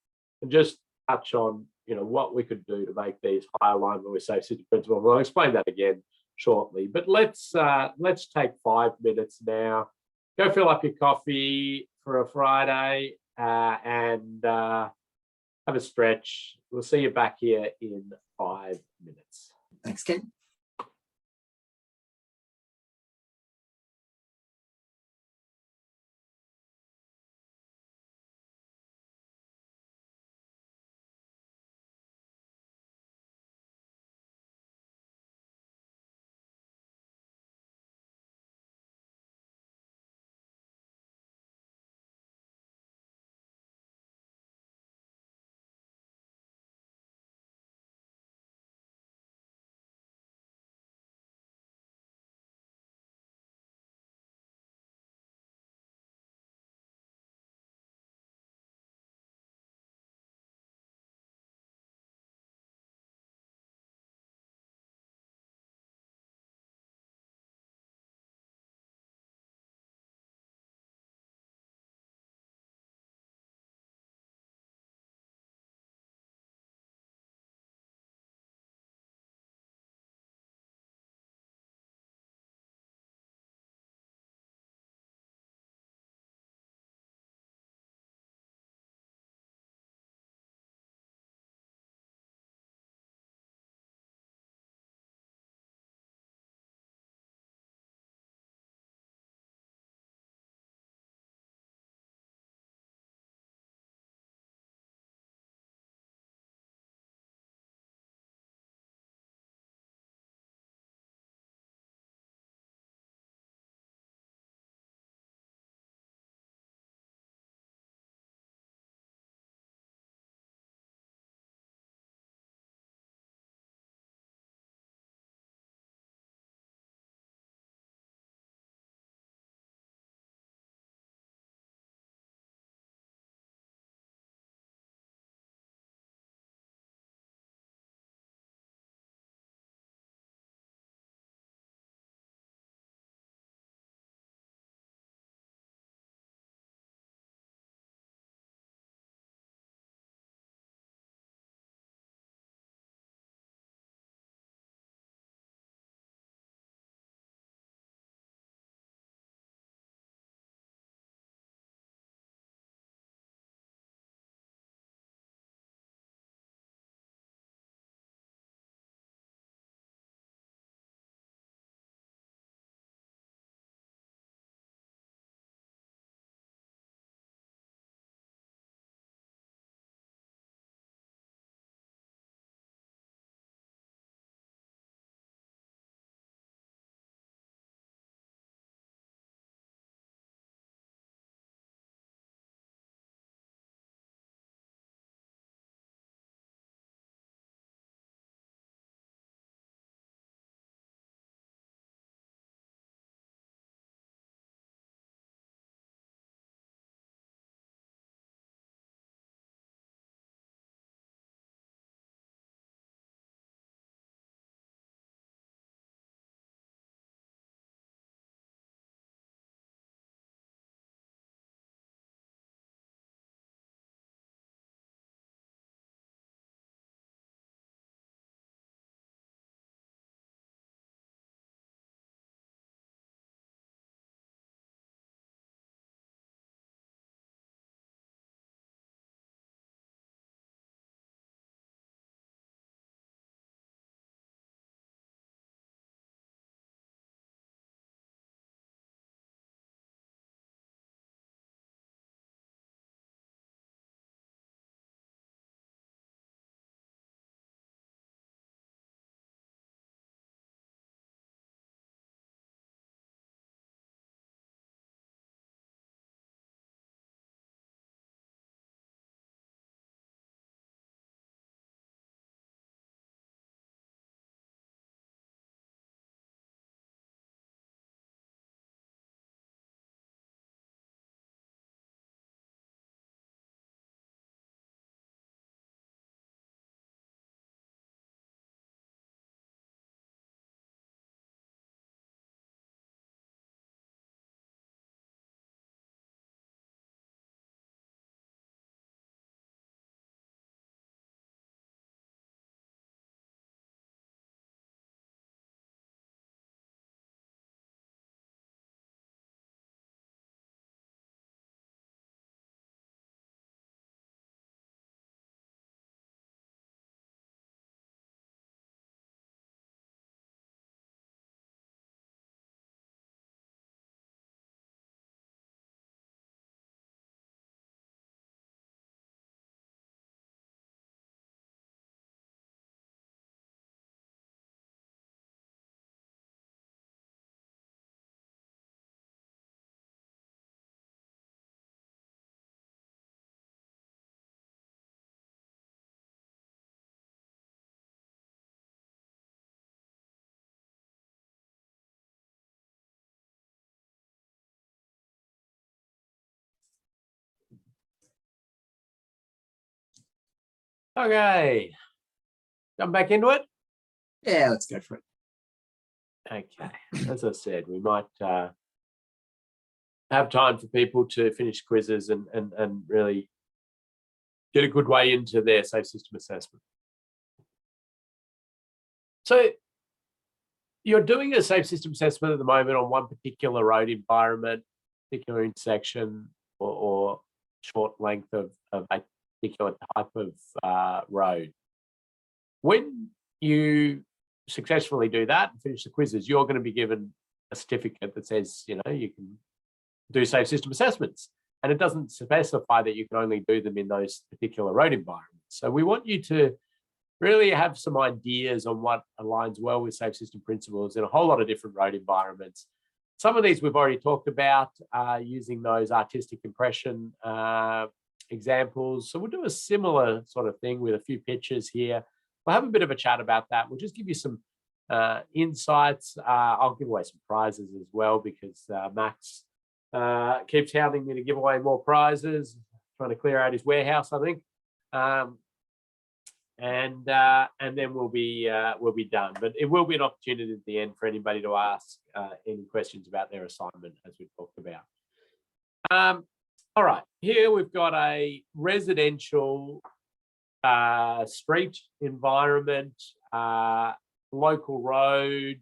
and just touch on what we could do to make these higher alignment with safe system principles. I'll explain that again shortly, but let's take 5 minutes now. Go fill up your coffee for a Friday and have a stretch. We'll see you back here in 5 minutes. Thanks, Ken. Okay, jump back into it. Yeah, let's go for it. Okay, as I said, we might have time for people to finish quizzes and really get a good way into their safe system assessment. So you're doing a safe system assessment at the moment on one particular road environment, particular intersection, or short length of a particular type of road. When you successfully do that and finish the quizzes, you're going to be given a certificate that says, you can do safe system assessments. And it doesn't specify that you can only do them in those particular road environments. So we want you to really have some ideas on what aligns well with safe system principles in a whole lot of different road environments. Some of these we've already talked about using those artistic impression examples. So we'll do a similar sort of thing with a few pictures here. We'll have a bit of a chat about that. We'll just give you some insights. I'll give away some prizes as well because Max keeps hounding me to give away more prizes, trying to clear out his warehouse, I think. And then we'll be done. But it will be an opportunity at the end for anybody to ask any questions about their assignment, as we talked about. All right, here we've got a residential street environment, local road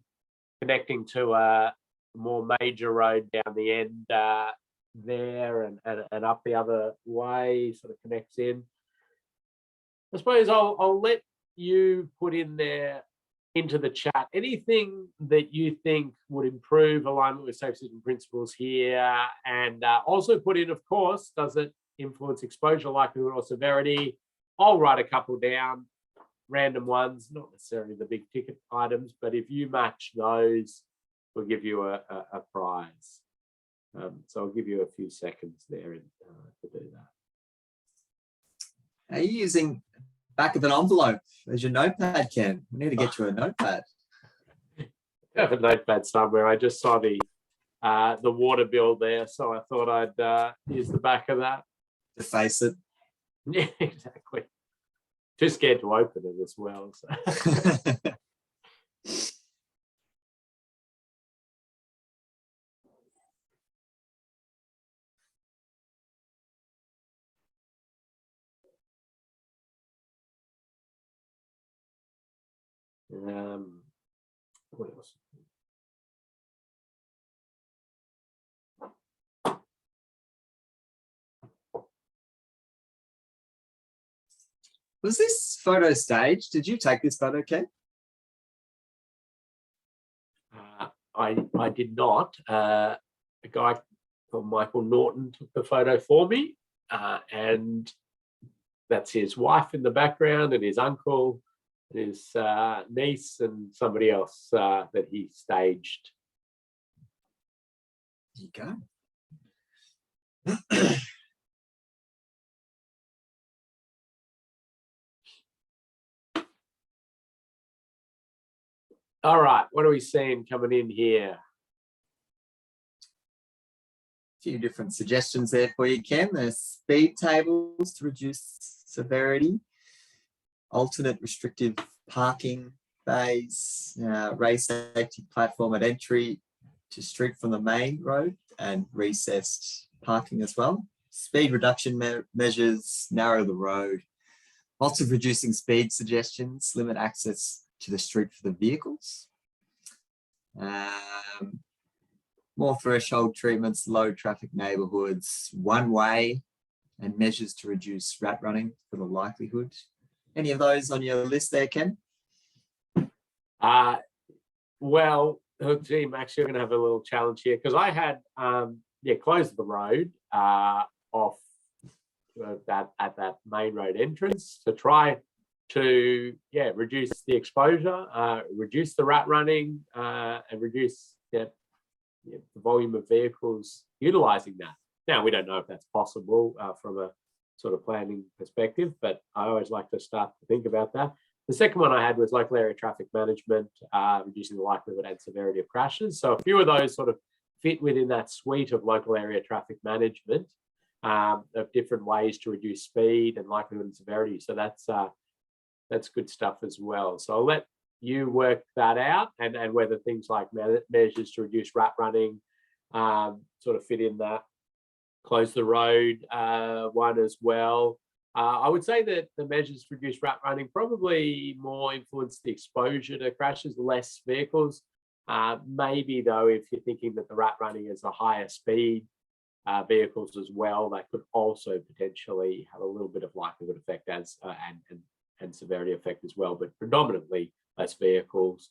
connecting to a more major road down the end there and up the other way, sort of connects in. I suppose I'll let you put in there into the chat anything that you think would improve alignment with safe system principles here, and also put in, of course, does it influence exposure likelihood or severity? I'll write a couple down, random ones, not necessarily the big ticket items, but if you match those, we'll give you a prize. So I'll give you a few seconds there to do that. Are you using back of an envelope as your notepad, Ken? We need to get you a notepad. I have a notepad somewhere. I just saw the water bill there, so I thought I'd use the back of that. To face it. Yeah, exactly. Too scared to open it as well. So. What else? Was this photo staged? Did you take this photo, Ken? I did not. A guy called Michael Norton took the photo for me, and that's his wife in the background and his uncle, and his niece, and somebody else that he staged. There you go. All right, what are we seeing coming in here? A few different suggestions there for you, Ken. There's speed tables to reduce severity, alternate restrictive parking bays, race safety platform at entry to street from the main road, and recessed parking as well. Speed reduction measures, narrow the road. Lots of reducing speed suggestions, limit access to the street for the vehicles. More threshold treatments, low traffic neighborhoods, one way, and measures to reduce rat running for the likelihood. Any of those on your list there, Ken? Well, gee, Max, you're going to have a little challenge here because I had, closed the road off at that main road entrance to try to reduce the exposure, reduce the rat running, and reduce the volume of vehicles utilizing that. Now, we don't know if that's possible from a sort of planning perspective, but I always like to start to think about that. The second one I had was local area traffic management, reducing the likelihood and severity of crashes. So a few of those sort of fit within that suite of local area traffic management of different ways to reduce speed and likelihood and severity. So that's that's good stuff as well. So I'll let you work that out, and whether things like measures to reduce rat running sort of fit in that close the road one as well. I would say that the measures to reduce rat running probably more influence the exposure to crashes, less vehicles. Maybe though, if you're thinking that the rat running is a higher speed vehicles as well, that could also potentially have a little bit of likelihood effect as and severity effect as well, but predominantly less vehicles.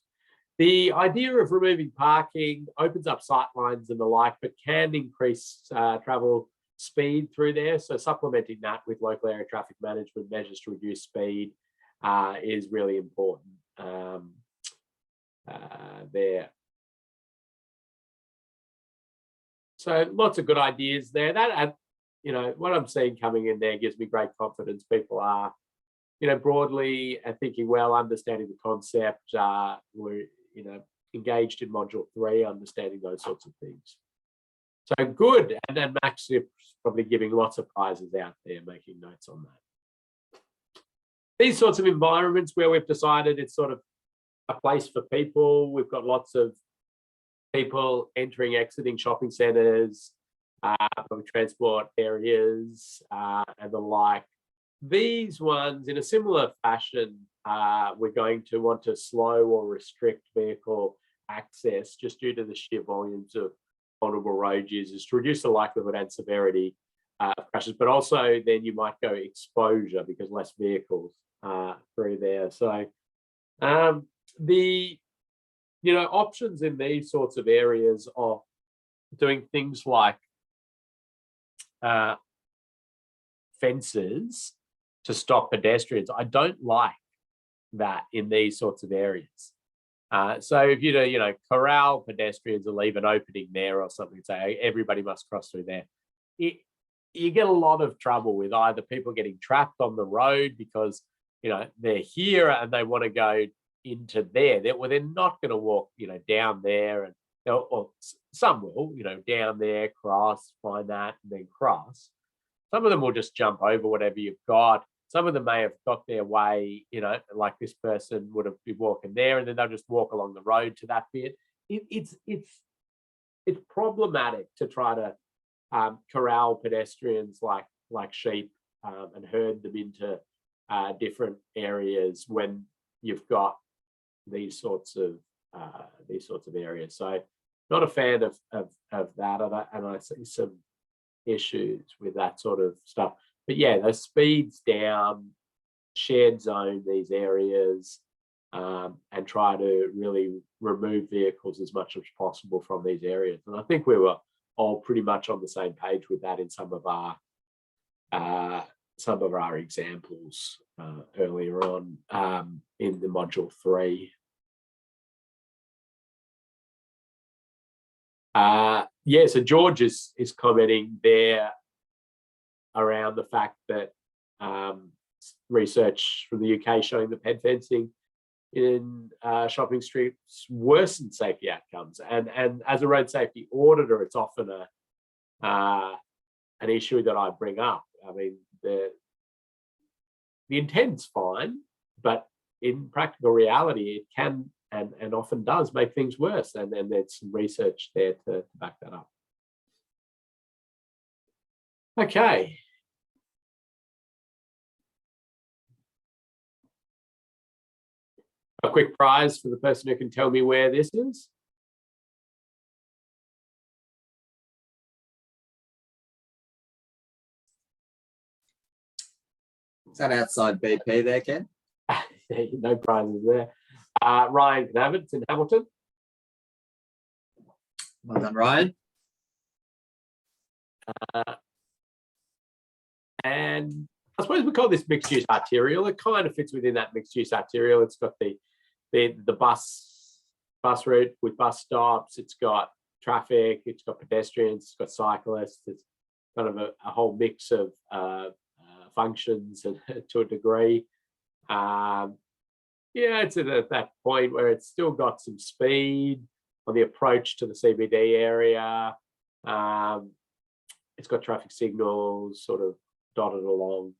The idea of removing parking opens up sight lines and the like, but can increase travel speed through there. So supplementing that with local area traffic management measures to reduce speed is really important there. So lots of good ideas there. That, you know, what I'm seeing coming in there gives me great confidence. People are, you know, broadly thinking well, understanding the concept. We're, you know, engaged in module 3, understanding those sorts of things. So good. And then Max is probably giving lots of prizes out there, making notes on that. These sorts of environments where we've decided it's sort of a place for people. We've got lots of people entering, exiting shopping centres, public transport areas, and the like. These ones, in a similar fashion, we're going to want to slow or restrict vehicle access just due to the sheer volumes of vulnerable road users to reduce the likelihood and severity of crashes, but also then you might go exposure because less vehicles through there. So the, you know, options in these sorts of areas are doing things like fences to stop pedestrians. I don't like that in these sorts of areas. So if you know, corral pedestrians or leave an opening there or something, say everybody must cross through there, you get a lot of trouble with either people getting trapped on the road because, you know, they're here and they want to go into there. Well, they're not going to walk, you know, down there, and or some will, you know, down there, cross, find that, and then cross. Some of them will just jump over whatever you've got. Some of them may have got their way, you know, like this person would have been walking there, and then they'll just walk along the road to that bit. It's problematic to try to corral pedestrians like sheep and herd them into different areas when you've got these sorts of areas. So not a fan of that, and I see some issues with that sort of stuff. But yeah, the speeds down, shared zone these areas, and try to really remove vehicles as much as possible from these areas. And I think we were all pretty much on the same page with that in some of our examples earlier on in the module 3. Yeah, so George is commenting there around the fact that research from the UK showing that ped fencing in shopping streets worsen safety outcomes. And as a road safety auditor, it's often an issue that I bring up. I mean, the intent's fine, but in practical reality, it can and often does make things worse. And there's some research there to back that up. Okay. A quick prize for the person who can tell me where this is. Is that outside BP there, Ken? No prizes there. Ryan can have it. It's in Hamilton. Well done, Ryan. And I suppose we call this mixed-use arterial. It kind of fits within that mixed-use arterial. It's got the bus route with bus stops. It's got traffic. It's got pedestrians. It's got cyclists. It's kind of a whole mix of functions and to a degree. Yeah, it's at that point where it's still got some speed on the approach to the CBD area. It's got traffic signals sort of dotted along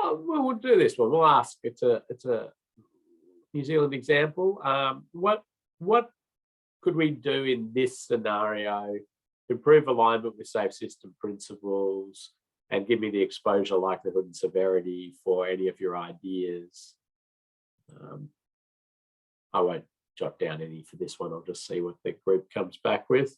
we'll do this one. We'll ask. It's a New Zealand example. What could we do in this scenario to improve alignment with safe system principles and give me the exposure, likelihood, and severity for any of your ideas? I won't jot down any for this one. I'll just see what the group comes back with.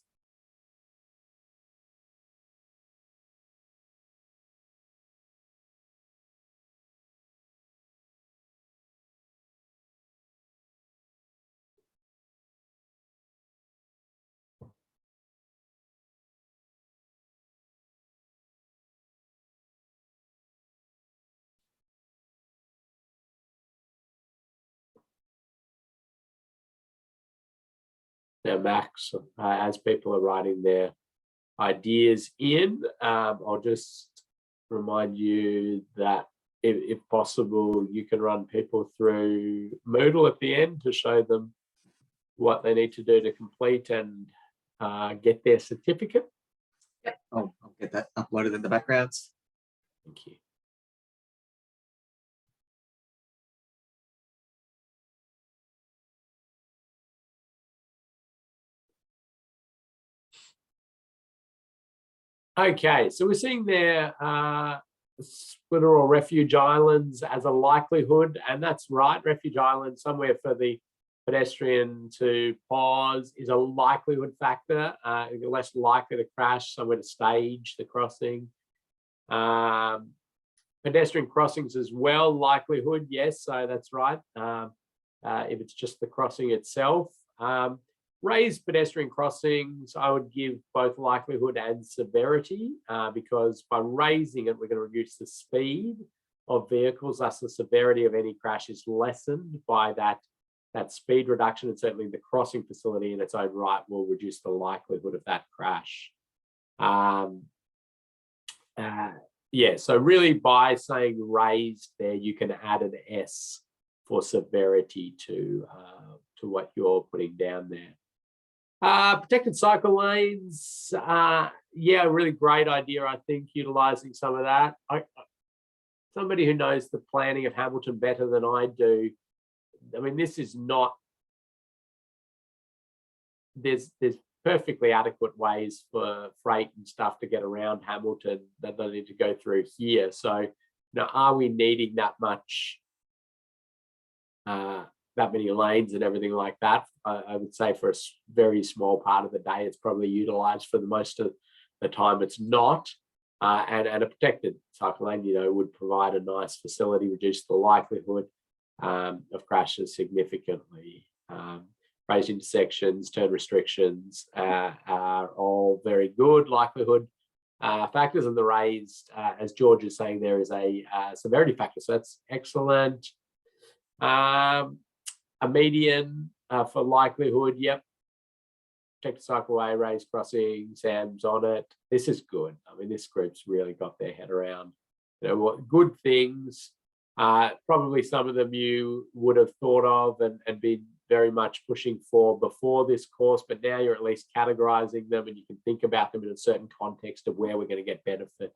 Now, Max, as people are writing their ideas in, I'll just remind you that if possible, you can run people through Moodle at the end to show them what they need to do to complete and get their certificate. Yep, I'll get that uploaded in the background. Thank you. Okay, so we're seeing there splitter or refuge islands as a likelihood, and that's right. Refuge islands, somewhere for the pedestrian to pause, is a likelihood factor. You're less likely to crash, somewhere to stage the crossing. Pedestrian crossings as well, likelihood, yes, so that's right. If it's just the crossing itself. Raised pedestrian crossings, I would give both likelihood and severity, because by raising it, we're going to reduce the speed of vehicles, thus the severity of any crash is lessened by that speed reduction, and certainly the crossing facility in its own right will reduce the likelihood of that crash. Yeah, so really by saying raised there, you can add an S for severity to what you're putting down there. Protected cycle lanes, yeah, really great idea, I think, utilising some of that. Somebody who knows the planning of Hamilton better than I do, I mean, this is not, there's perfectly adequate ways for freight and stuff to get around Hamilton that they need to go through here. So, are we needing that much, that many lanes and everything like that? I would say for a very small part of the day, it's probably utilised. For the most of the time, it's not. And a protected cycle lane, would provide a nice facility, reduce the likelihood of crashes significantly. Raised intersections, turn restrictions are all very good likelihood factors, and the raised, as George is saying, there is a severity factor, so that's excellent. A median for likelihood, yep. Protected cycleway, raised crossing, Sam's on it. This is good. I mean, this group's really got their head around, what good things. Probably some of them you would have thought of and been very much pushing for before this course, but now you're at least categorizing them and you can think about them in a certain context of where we're going to get benefit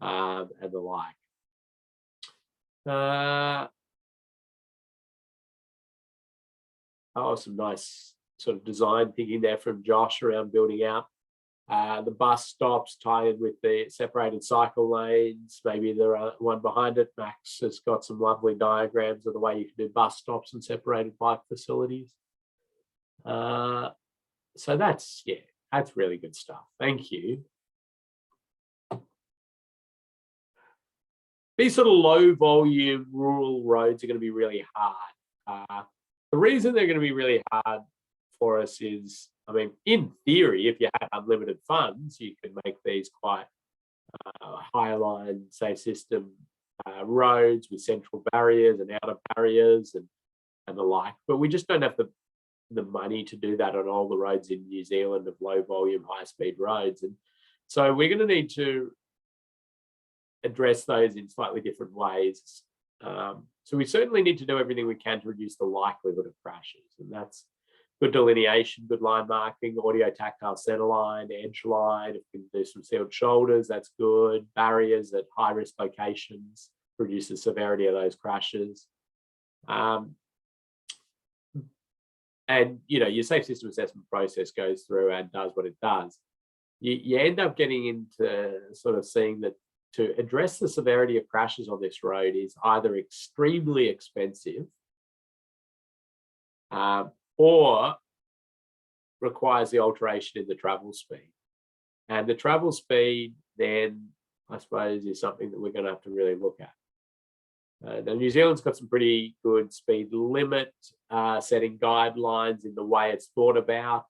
and the like. Some nice sort of design thinking there from Josh around building out the bus stops, tie in with the separated cycle lanes. Maybe there are one behind it. Max has got some lovely diagrams of the way you can do bus stops and separated bike facilities. So that's really good stuff. Thank you. These sort of low volume rural roads are going to be really hard. The reason they're going to be really hard for us is, I mean, in theory, if you had unlimited funds, you could make these quite high line, safe system roads with central barriers and outer barriers and the like. But we just don't have the money to do that on all the roads in New Zealand of low volume, high speed roads. And so we're going to need to address those in slightly different ways. So we certainly need to do everything we can to reduce the likelihood of crashes. And that's good delineation, good line marking, audio tactile center line, edge line. If we can do some sealed shoulders, that's good. Barriers at high risk locations. reduce the severity of those crashes. And your safe system assessment process goes through and does what it does. You end up getting into sort of seeing that to address the severity of crashes on this road is either extremely expensive or requires the alteration in the travel speed. And the travel speed then, I suppose, is something that we're going to have to really look at. Now, New Zealand's got some pretty good speed limit setting guidelines in the way it's thought about.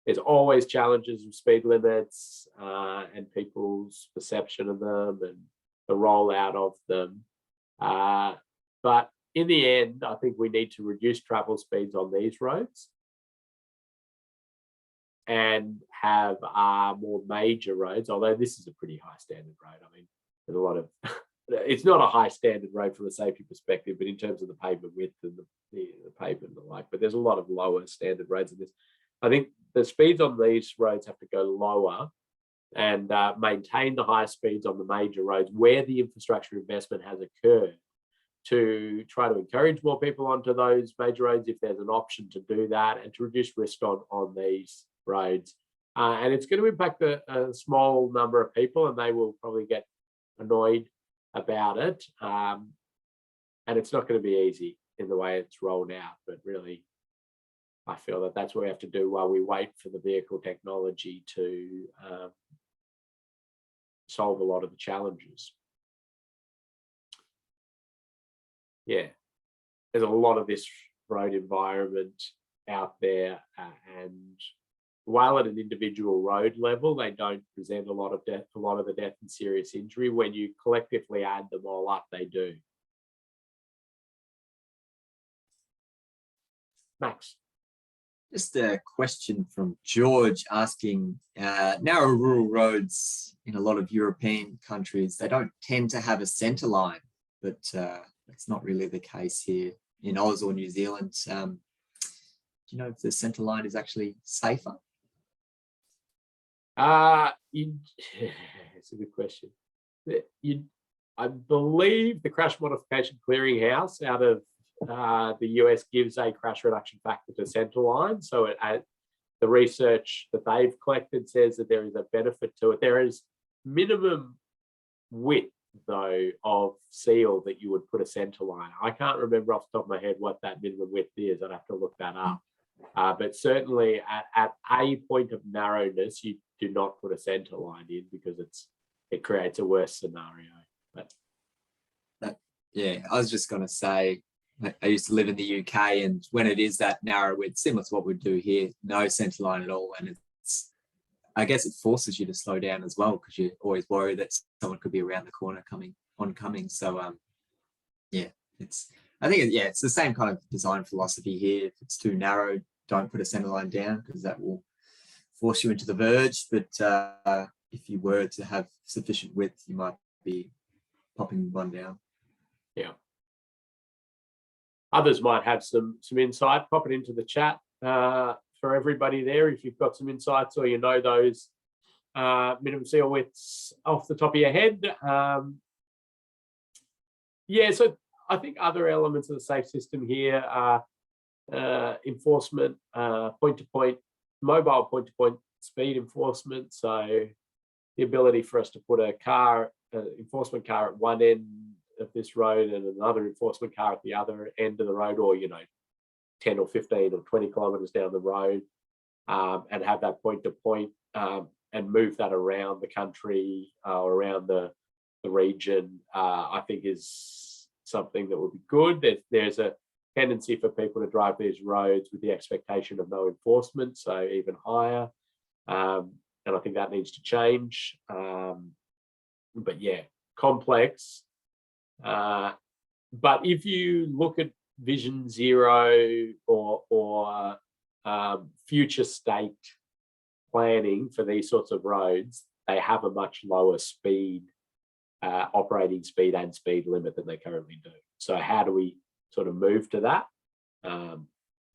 There's always challenges with speed limits and people's perception of them and the rollout of them. But in the end, I think we need to reduce travel speeds on these roads and have more major roads, although this is a pretty high standard road. I mean, there's a lot of it's not a high standard road from a safety perspective, but in terms of the pavement width and the pavement and the like, but there's a lot of lower standard roads in this. I think the speeds on these roads have to go lower and maintain the high speeds on the major roads where the infrastructure investment has occurred to try to encourage more people onto those major roads if there's an option to do that, and to reduce risk on these roads. And it's going to impact a small number of people, and they will probably get annoyed about it, and it's not going to be easy in the way it's rolled out, but really I feel that that's what we have to do while we wait for the vehicle technology to solve a lot of the challenges. Yeah, there's a lot of this road environment out there, and while at an individual road level, they don't present a lot of the death and serious injury. When you collectively add them all up, they do. Max. Just a question from George asking, narrow rural roads in a lot of European countries, they don't tend to have a centre line, but it's not really the case here in Oz or New Zealand. Do you know if the centre line is actually safer? It's a good question. I believe the Crash Modification Clearinghouse out of the US gives a crash reduction factor to centre line. So the research that they've collected says that there is a benefit to it. There is minimum width, though, of seal that you would put a centre line. I can't remember off the top of my head what that minimum width is. I'd have to look that up. But certainly at a point of narrowness, you do not put a centre line in because it creates a worse scenario. But yeah, I was just going to say, I used to live in the UK, and when it is that narrow width, similar to what we do here, no centre line at all, and I guess it forces you to slow down as well because you always worry that someone could be around the corner oncoming. So yeah, I think it's the same kind of design philosophy here. If it's too narrow, don't put a centre line down because that will force you into the verge. But if you were to have sufficient width, you might be popping one down. Yeah. Others might have some insight. Pop it into the chat for everybody there if you've got some insights or you know those minimum seal widths off the top of your head. Yeah, so I think other elements of the safe system here are enforcement, point-to-point, mobile point-to-point speed enforcement. So the ability for us to put a enforcement car at one end of this road and another enforcement car at the other end of the road, or 10 or 15 or 20 kilometers down the road, and have that point-to-point and move that around the country or around the region, I think is something that would be good. There's a tendency for people to drive these roads with the expectation of no enforcement, so even higher, and I think that needs to change. But yeah, complex. But if you look at Vision Zero or future state planning for these sorts of roads, they have a much lower speed, operating speed and speed limit than they currently do. So how do we sort of move to that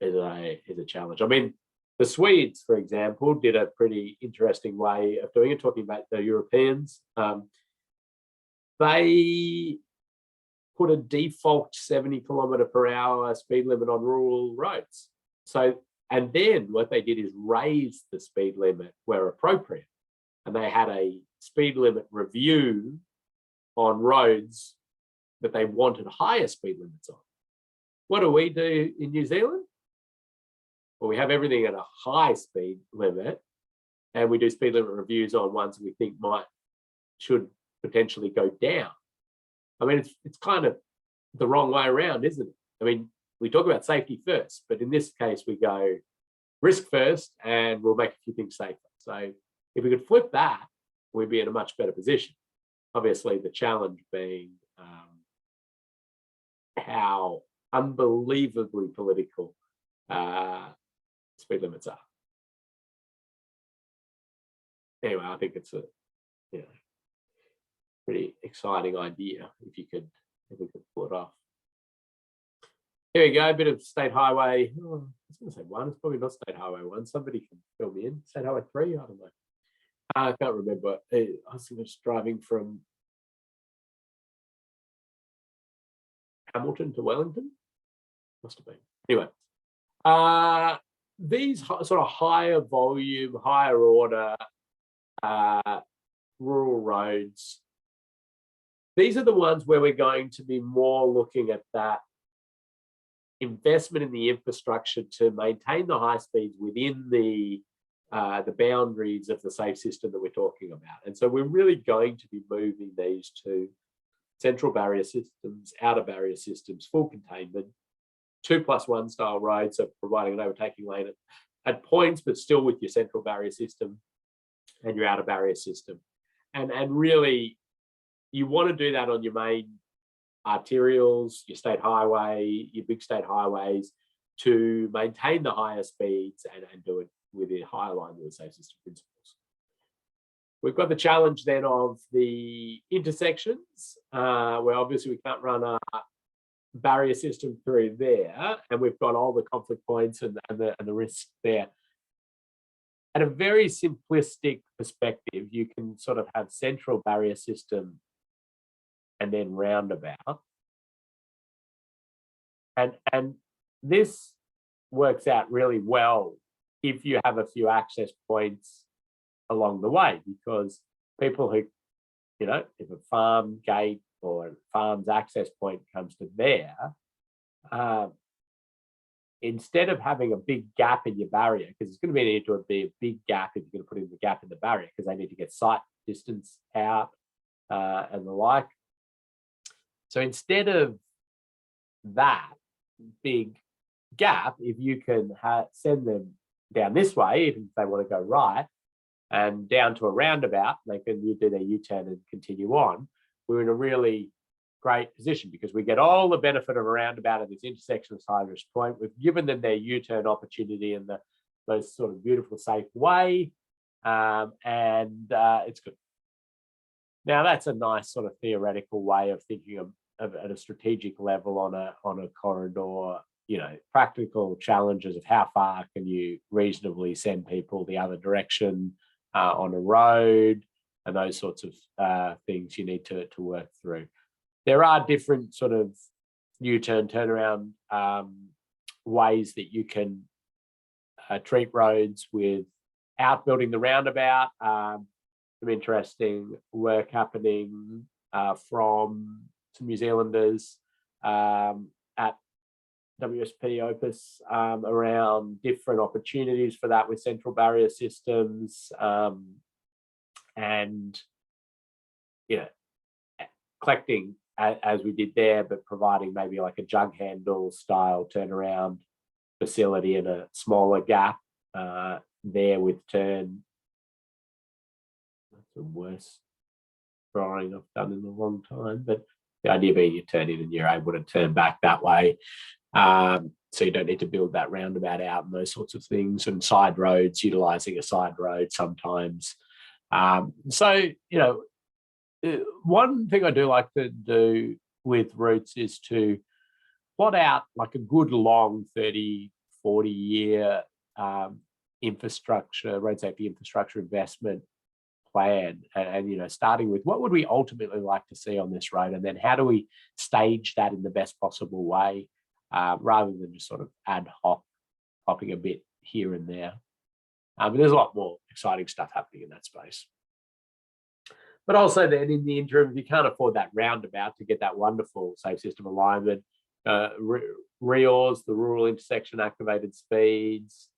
is a challenge. I mean, the Swedes, for example, did a pretty interesting way of doing it, talking about the Europeans. they put a default 70 km/h speed limit on rural roads. So, and then what they did is raise the speed limit where appropriate. And they had a speed limit review on roads that they wanted higher speed limits on. What do we do in New Zealand? Well, we have everything at a high speed limit, and we do speed limit reviews on ones that we think should potentially go down. I mean, it's kind of the wrong way around, isn't it? I mean, we talk about safety first, but in this case, we go risk first, and we'll make a few things safer. So if we could flip that, we'd be in a much better position. Obviously, the challenge being how unbelievably political speed limits are. Anyway, I think it's a pretty exciting idea if we could pull it off. Here we go, a bit of State Highway. I was going to say 1. It's probably not State Highway 1. Somebody can fill me in. State Highway 3. I don't know. I can't remember. I was just driving from Hamilton to Wellington. Must have been. Anyway, these sort of higher volume, higher order rural roads, these are the ones where we're going to be more looking at that investment in the infrastructure to maintain the high speeds within the boundaries of the safe system that we're talking about. And so we're really going to be moving these to central barrier systems, outer barrier systems, full containment, 2+1 style roads, so providing an overtaking lane at points, but still with your central barrier system and your outer barrier system. And really, you want to do that on your main arterials, your state highway, your big state highways, to maintain the higher speeds and do it with a higher line with the safe system principles. We've got the challenge then of the intersections, where obviously we can't run a barrier system through there, and we've got all the conflict points and the risks there. At a very simplistic perspective, you can sort of have central barrier system and then roundabout. And this works out really well if you have a few access points along the way, because people who, if a farm gate or a farm's access point comes to there, instead of having a big gap in your barrier, because it's going to need to be a big gap if you're going to put in the gap in the barrier, because they need to get sight distance out and the like. So instead of that big gap, if you can send them down this way, even if they want to go right, and down to a roundabout, they can do their U-turn and continue on, we're in a really great position because we get all the benefit of a roundabout at this intersection of high-risk point. We've given them their U-turn opportunity in the most sort of beautiful, safe way, and it's good. Now, that's a nice sort of theoretical way of thinking of at a strategic level on a corridor, practical challenges of how far can you reasonably send people the other direction on a road, and those sorts of things you need to work through. There are different sort of U-turn turnaround ways that you can treat roads without building the roundabout. Some interesting work happening from some New Zealanders at WSP Opus around different opportunities for that with central barrier systems, and collecting as we did there, but providing maybe like a jug handle style turnaround facility in a smaller gap there with turn. That's the worst drawing I've done in a long time, but the idea being you turn in and you're able to turn back that way. So you don't need to build that roundabout out and those sorts of things, and side roads, utilizing a side road sometimes. So, one thing I do like to do with routes is to plot out like a good long 30, 40 year infrastructure, road safety infrastructure investment plan and starting with what would we ultimately like to see on this road, and then how do we stage that in the best possible way, rather than just sort of ad hoc popping a bit here and there. But there's a lot more exciting stuff happening in that space. But also then in the interim, if you can't afford that roundabout to get that wonderful safe system alignment, RIOs, the rural intersection activated speeds.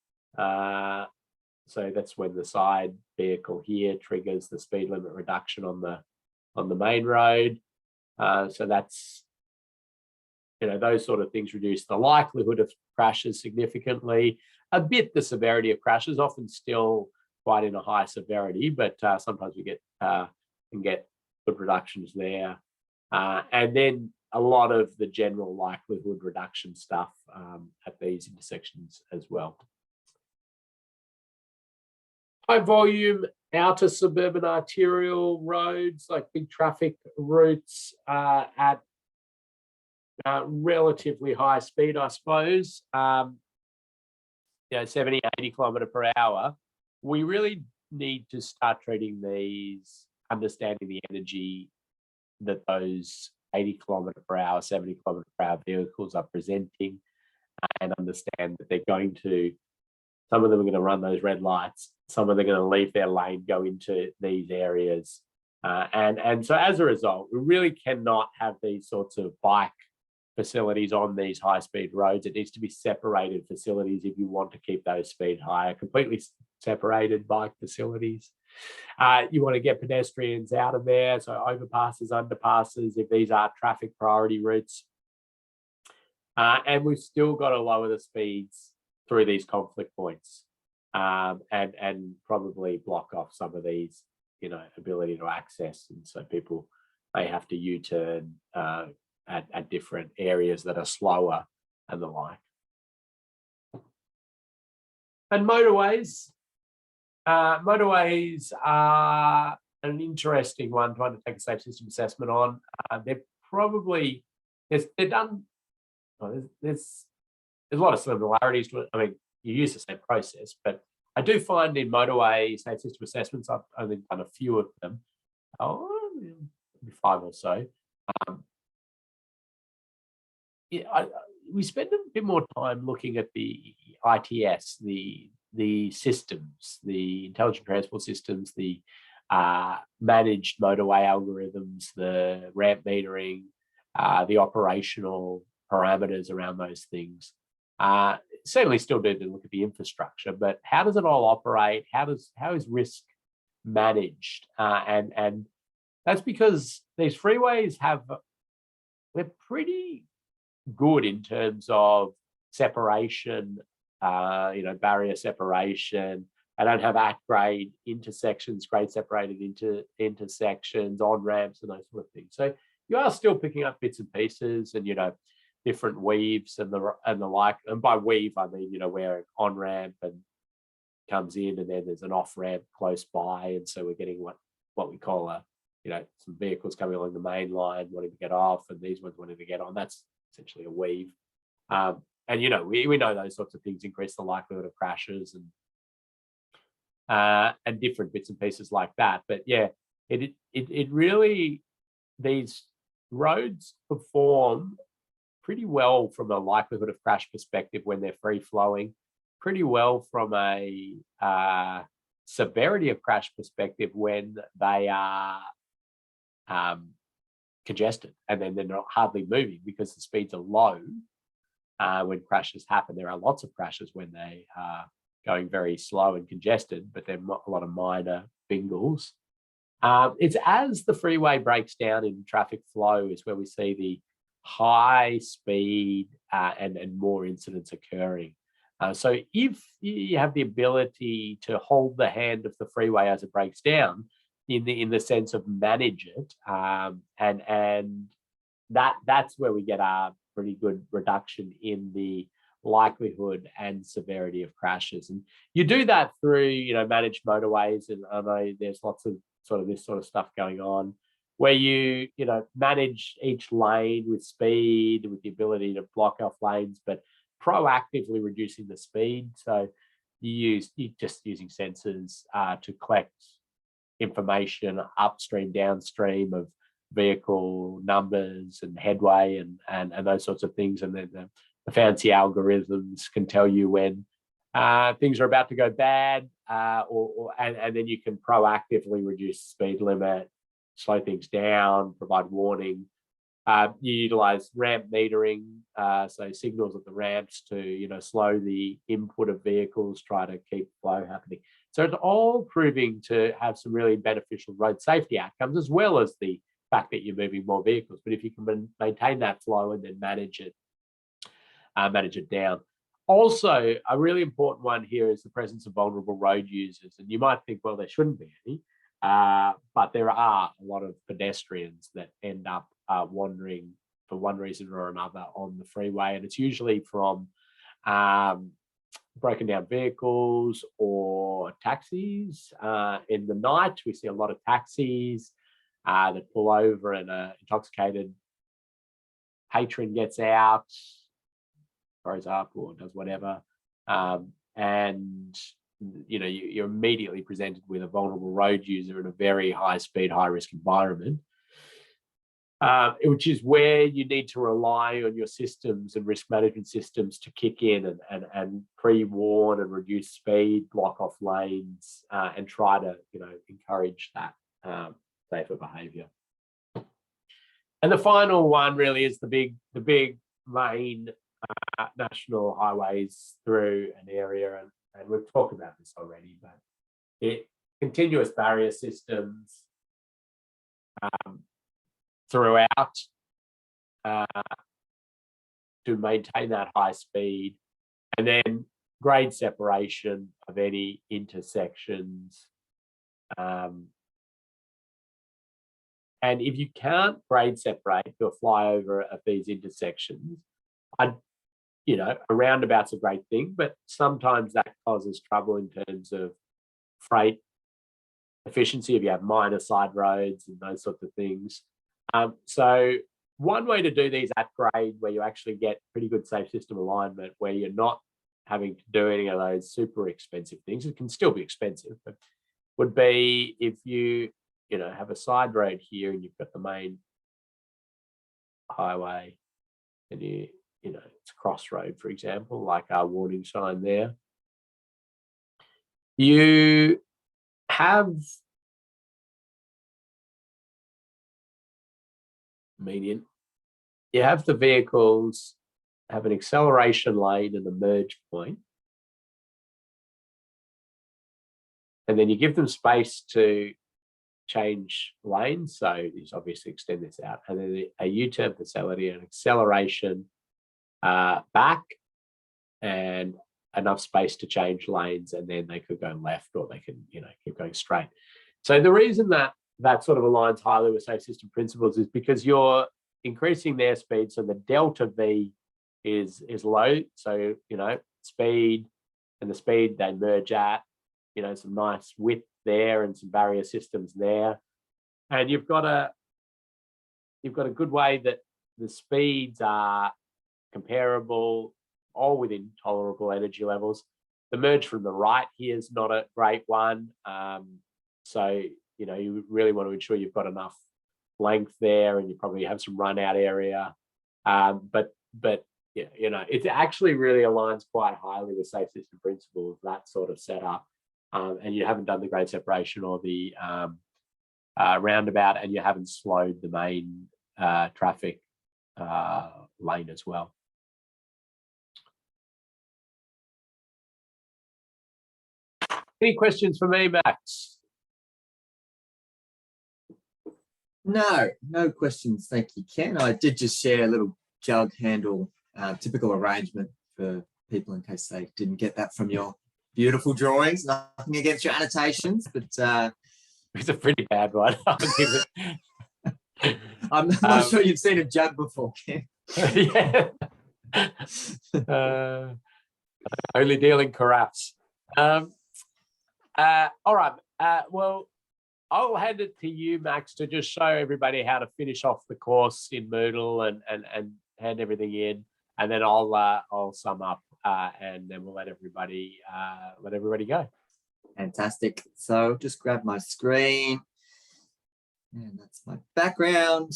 So that's when the side vehicle here triggers the speed limit reduction on the main road. So that's, those sort of things reduce the likelihood of crashes significantly. A bit the severity of crashes, often still quite in a high severity, but sometimes we can get good reductions there. And then a lot of the general likelihood reduction stuff at these intersections as well. High volume outer suburban arterial roads, like big traffic routes at relatively high speed, I suppose, 70, 80 kilometre per hour. We really need to start treating these, understanding the energy that those 80 kilometre per hour, 70 kilometre per hour vehicles are presenting, and understand that they're going to, some of them are going to run those red lights, some of them are going to leave their lane, go into these areas. And so as a result, we really cannot have these sorts of bike facilities on these high-speed roads. It needs to be separated facilities if you want to keep those speed higher, completely separated bike facilities. You want to get pedestrians out of there, so overpasses, underpasses, if these are traffic priority routes. And we've still got to lower the speeds through these conflict points, and probably block off some of these, ability to access. And so people may have to U-turn at different areas that are slower and the like. And motorways. Motorways are an interesting one to undertake a safe system assessment on. They're probably, they're done, there's a lot of similarities to it. I mean, you use the same process, but I do find in motorway safe system assessments, I've only done a few of them, maybe 5 or so. We spend a bit more time looking at the ITS, the systems, the intelligent transport systems, the managed motorway algorithms, the ramp metering, the operational parameters around those things. Certainly still do to look at the infrastructure, but how does it all operate? How is risk managed? And that's because these freeways they're pretty good in terms of separation, barrier separation. They don't have at-grade intersections, grade separated intersections, on-ramps and those sort of things. So you are still picking up bits and pieces and, different weaves and the like. And by weave, I mean, where an on-ramp and comes in and then there's an off-ramp close by. And so we're getting what we call some vehicles coming along the main line wanting to get off and these ones wanting to get on. That's essentially a weave. And, we know those sorts of things increase the likelihood of crashes and different bits and pieces like that. But yeah, it really, these roads perform pretty well from a likelihood of crash perspective when they're free flowing, pretty well from a severity of crash perspective when they are congested and then they're not hardly moving because the speeds are low. When crashes happen, there are lots of crashes when they are going very slow and congested, but they're a lot of minor bingles. It's as the freeway breaks down in traffic flow is where we see the high speed and more incidents occurring. So if you have the ability to hold the hand of the freeway as it breaks down, in the sense of manage it, and that's where we get a pretty good reduction in the likelihood and severity of crashes. And you do that through managed motorways, and I know there's lots of this sort of stuff going on where you manage each lane with speed, with the ability to block off lanes, but proactively reducing the speed. So you're just using sensors to collect information upstream, downstream of vehicle numbers and headway and those sorts of things. And then the fancy algorithms can tell you when things are about to go bad, and then you can proactively reduce the speed limit, slow things down, provide warning. You utilize ramp metering, so signals at the ramps to slow the input of vehicles, try to keep flow happening. So it's all proving to have some really beneficial road safety outcomes, as well as the fact that you're moving more vehicles. But if you can maintain that flow and then manage it down. Also, a really important one here is the presence of vulnerable road users. And you might think, well, there shouldn't be any, but there are a lot of pedestrians that end up wandering for one reason or another on the freeway. And it's usually from broken down vehicles or taxis. In the night, we see a lot of taxis that pull over and an intoxicated patron gets out, throws up or does whatever. And you're immediately presented with a vulnerable road user in a very high speed, high risk environment. Which is where you need to rely on your systems and risk management systems to kick in and pre-warn and reduce speed, block off lanes, and try to encourage that safer behaviour. And the final one really is the big main national highways through an area, and we've talked about this already, but continuous barrier systems throughout to maintain that high speed, and then grade separation of any intersections. And if you can't grade separate your flyover of these intersections, a roundabout's a great thing, but sometimes that causes trouble in terms of freight efficiency if you have minor side roads and those sorts of things. So one way to do these at grade, where you actually get pretty good safe system alignment, where you're not having to do any of those super expensive things, it can still be expensive, but would be if you have a side road here and you've got the main highway and it's a crossroad, for example, like our warning sign there. You have median. You have the vehicles have an acceleration lane and a merge point, and then you give them space to change lanes. So you obviously extend this out, and then a U-turn facility and acceleration back, and enough space to change lanes, and then they could go left or they can keep going straight. So the reason that sort of aligns highly with safe system principles is because you're increasing their speed, so the delta V is low. So speed and the speed they merge at, some nice width there and some barrier systems there, and you've got a good way that the speeds are comparable, all within tolerable energy levels. The merge from the right here is not a great one, so you really want to ensure you've got enough length there, and you probably have some run out area, but it actually really aligns quite highly with safe system principles, that sort of setup. And you haven't done the grade separation or the roundabout, and you haven't slowed the main traffic lane as well. Any questions for me, Max? No questions. Thank you, Ken. I did just share a little jug handle, typical arrangement for people in case they didn't get that from your beautiful drawings. Nothing against your annotations, but it's a pretty bad one. I'm not sure you've seen a jug before, Ken. Yeah. Only deal in carafes. All right. Well, I'll hand it to you, Max, to just show everybody how to finish off the course in Moodle and hand everything in, and then I'll sum up, and then we'll let everybody go. Fantastic. So just grab my screen, and that's my background.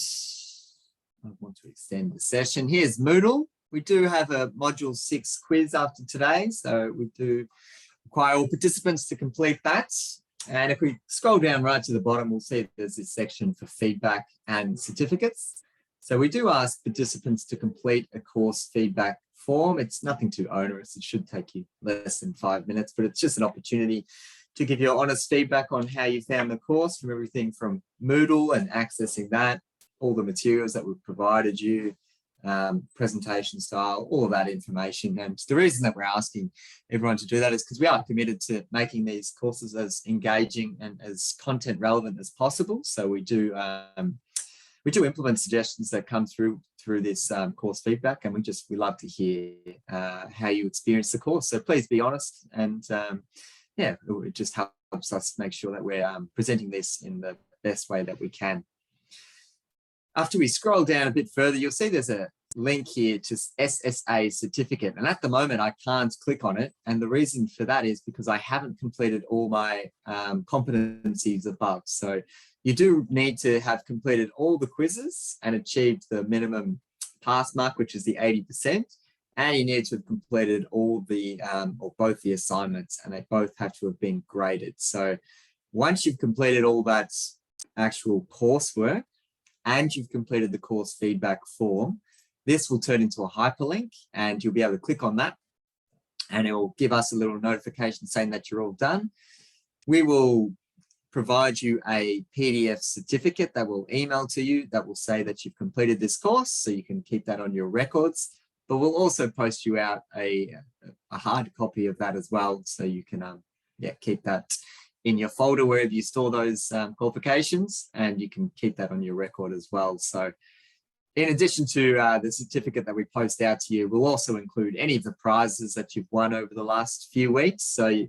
I want to extend the session. Here's Moodle. We do have a Module 6 quiz after today, so we do require all participants to complete that. And if we scroll down right to the bottom, we'll see there's this section for feedback and certificates. So we do ask participants to complete a course feedback form. It's nothing too onerous. It should take you less than 5 minutes, but it's just an opportunity to give you honest feedback on how you found the course, from everything from Moodle and accessing that, all the materials that we've provided you, presentation style, all of that information. And the reason that we're asking everyone to do that is because we are committed to making these courses as engaging and as content relevant as possible. So we do implement suggestions that come through this course feedback, and we love to hear how you experience the course. So please be honest, and yeah, it just helps us make sure that we're presenting this in the best way that we can. After we scroll down a bit further, you'll see there's a link here to SSA certificate. And at the moment, I can't click on it. And the reason for that is because I haven't completed all my competencies above. So you do need to have completed all the quizzes and achieved the minimum pass mark, which is the 80%. And you need to have completed all the, or both the assignments, and they both have to have been graded. So once you've completed all that actual coursework, and you've completed the course feedback form, this will turn into a hyperlink, and you'll be able to click on that, and it will give us a little notification saying that you're all done. We will provide you a PDF certificate that will email to you that will say that you've completed this course, so you can keep that on your records. But we'll also post you out a hard copy of that as well, so you can keep that in your folder wherever you store those qualifications, and you can keep that on your record as well. So in addition to the certificate that we post out to you, we'll also include any of the prizes that you've won over the last few weeks. So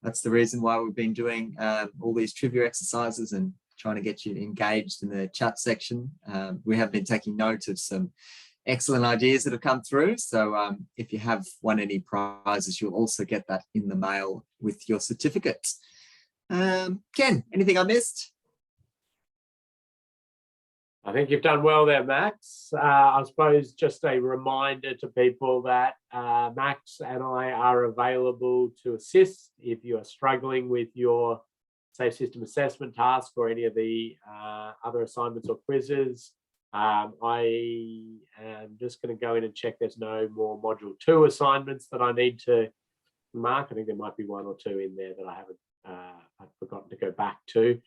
that's the reason why we've been doing all these trivia exercises and trying to get you engaged in the chat section. We have been taking note of some excellent ideas that have come through. So if you have won any prizes, you'll also get that in the mail with your certificate. Ken, anything I missed? I think you've done well there, Max. I suppose just a reminder to people that Max and I are available to assist if you are struggling with your Safe System Assessment task or any of the other assignments or quizzes. I am just going to go in and check there's no more Module 2 assignments that I need to mark. I think there might be one or two in there that I haven't I've forgotten to go back to.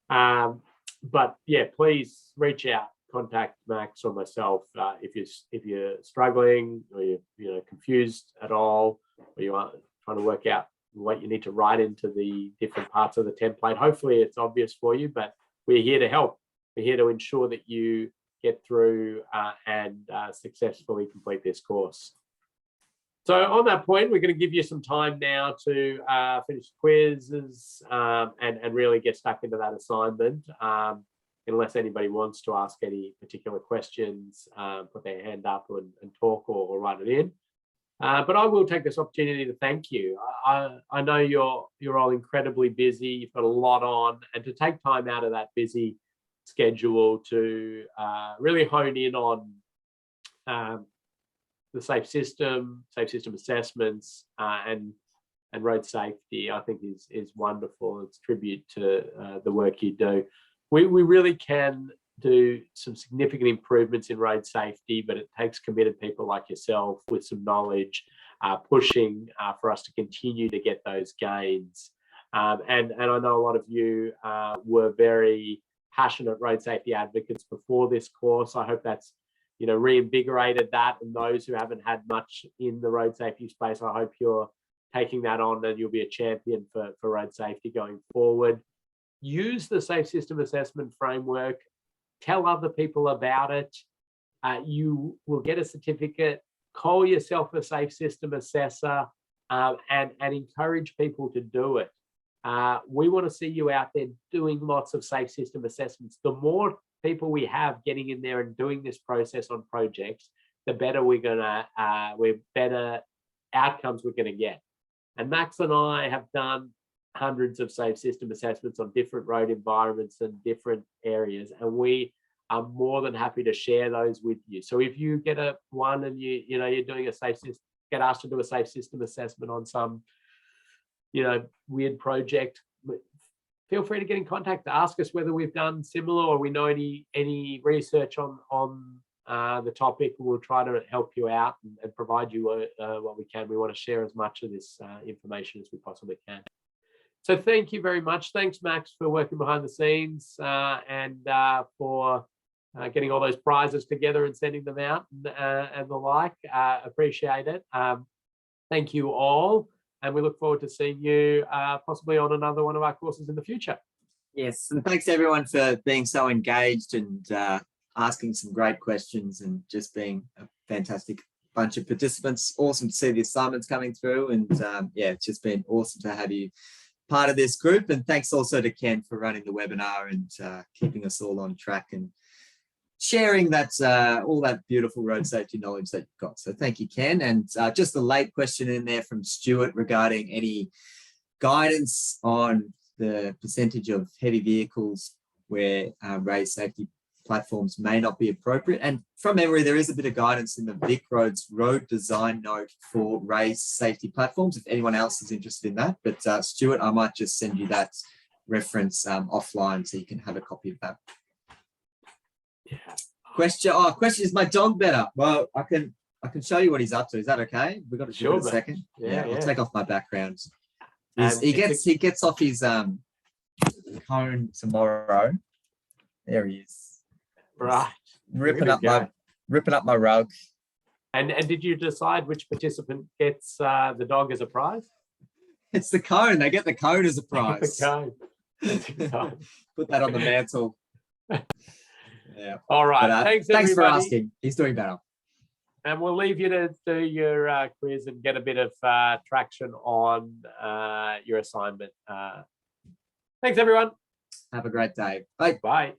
But yeah, please reach out, contact Max or myself if you're struggling, or you're confused at all, or you are trying to work out what you need to write into the different parts of the template. Hopefully it's obvious for you, but we're here to help. We're here to ensure that you get through and successfully complete this course. So on that point, we're going to give you some time now to finish quizzes and really get stuck into that assignment. Unless anybody wants to ask any particular questions, put their hand up and talk or write it in. But I will take this opportunity to thank you. I know you're all incredibly busy. You've got a lot on, and to take time out of that busy schedule to really hone in on the safe system assessments, and road safety, I think is wonderful. It's a tribute to the work you do. We really can do some significant improvements in road safety, but it takes committed people like yourself with some knowledge pushing for us to continue to get those gains. And I know a lot of you were very passionate road safety advocates before this course. I hope that's reinvigorated that, and those who haven't had much in the road safety space, I hope you're taking that on and you'll be a champion for road safety going forward. Use the Safe System Assessment Framework, tell other people about it. You will get a certificate, call yourself a Safe System Assessor, and encourage people to do it. We want to see you out there doing lots of Safe System Assessments. The more people we have getting in there and doing this process on projects, the better better outcomes we're gonna get. And Max and I have done hundreds of safe system assessments on different road environments and different areas, and we are more than happy to share those with you. So if you get one and you're doing a safe system, get asked to do a safe system assessment on some weird project, feel free to get in contact to ask us whether we've done similar or we know any research on the topic. We'll try to help you out and provide you what we can. We want to share as much of this information as we possibly can. So thank you very much. Thanks, Max, for working behind the scenes and for getting all those prizes together and sending them out and the like. Appreciate it. Thank you all. And we look forward to seeing you possibly on another one of our courses in the future. Yes, and thanks everyone for being so engaged and asking some great questions and just being a fantastic bunch of participants. Awesome to see the assignments coming through, and yeah, it's just been awesome to have you part of this group. And thanks also to Ken for running the webinar and keeping us all on track and sharing that all that beautiful road safety knowledge that you've got. So thank you, Ken. And just a late question in there from Stuart regarding any guidance on the percentage of heavy vehicles where raised safety platforms may not be appropriate. And from memory, there is a bit of guidance in the Vic Roads road design note for raised safety platforms, if anyone else is interested in that. But Stuart, I might just send you that reference offline so you can have a copy of that. Yeah. Question, is my dog better? Well, I can show you what he's up to. Is that okay? We've got to show it a second. Yeah, I'll take off my background. He gets off his cone tomorrow. There he is. Right. Ripping up my rug. And did you decide which participant gets the dog as a prize? It's the cone. They get the cone as a prize. The cone. Put that on the mantle. Yeah. All right. Thanks for asking. He's doing better. And we'll leave you to do your quiz and get a bit of traction on your assignment. Thanks, everyone. Have a great day. Bye. Bye.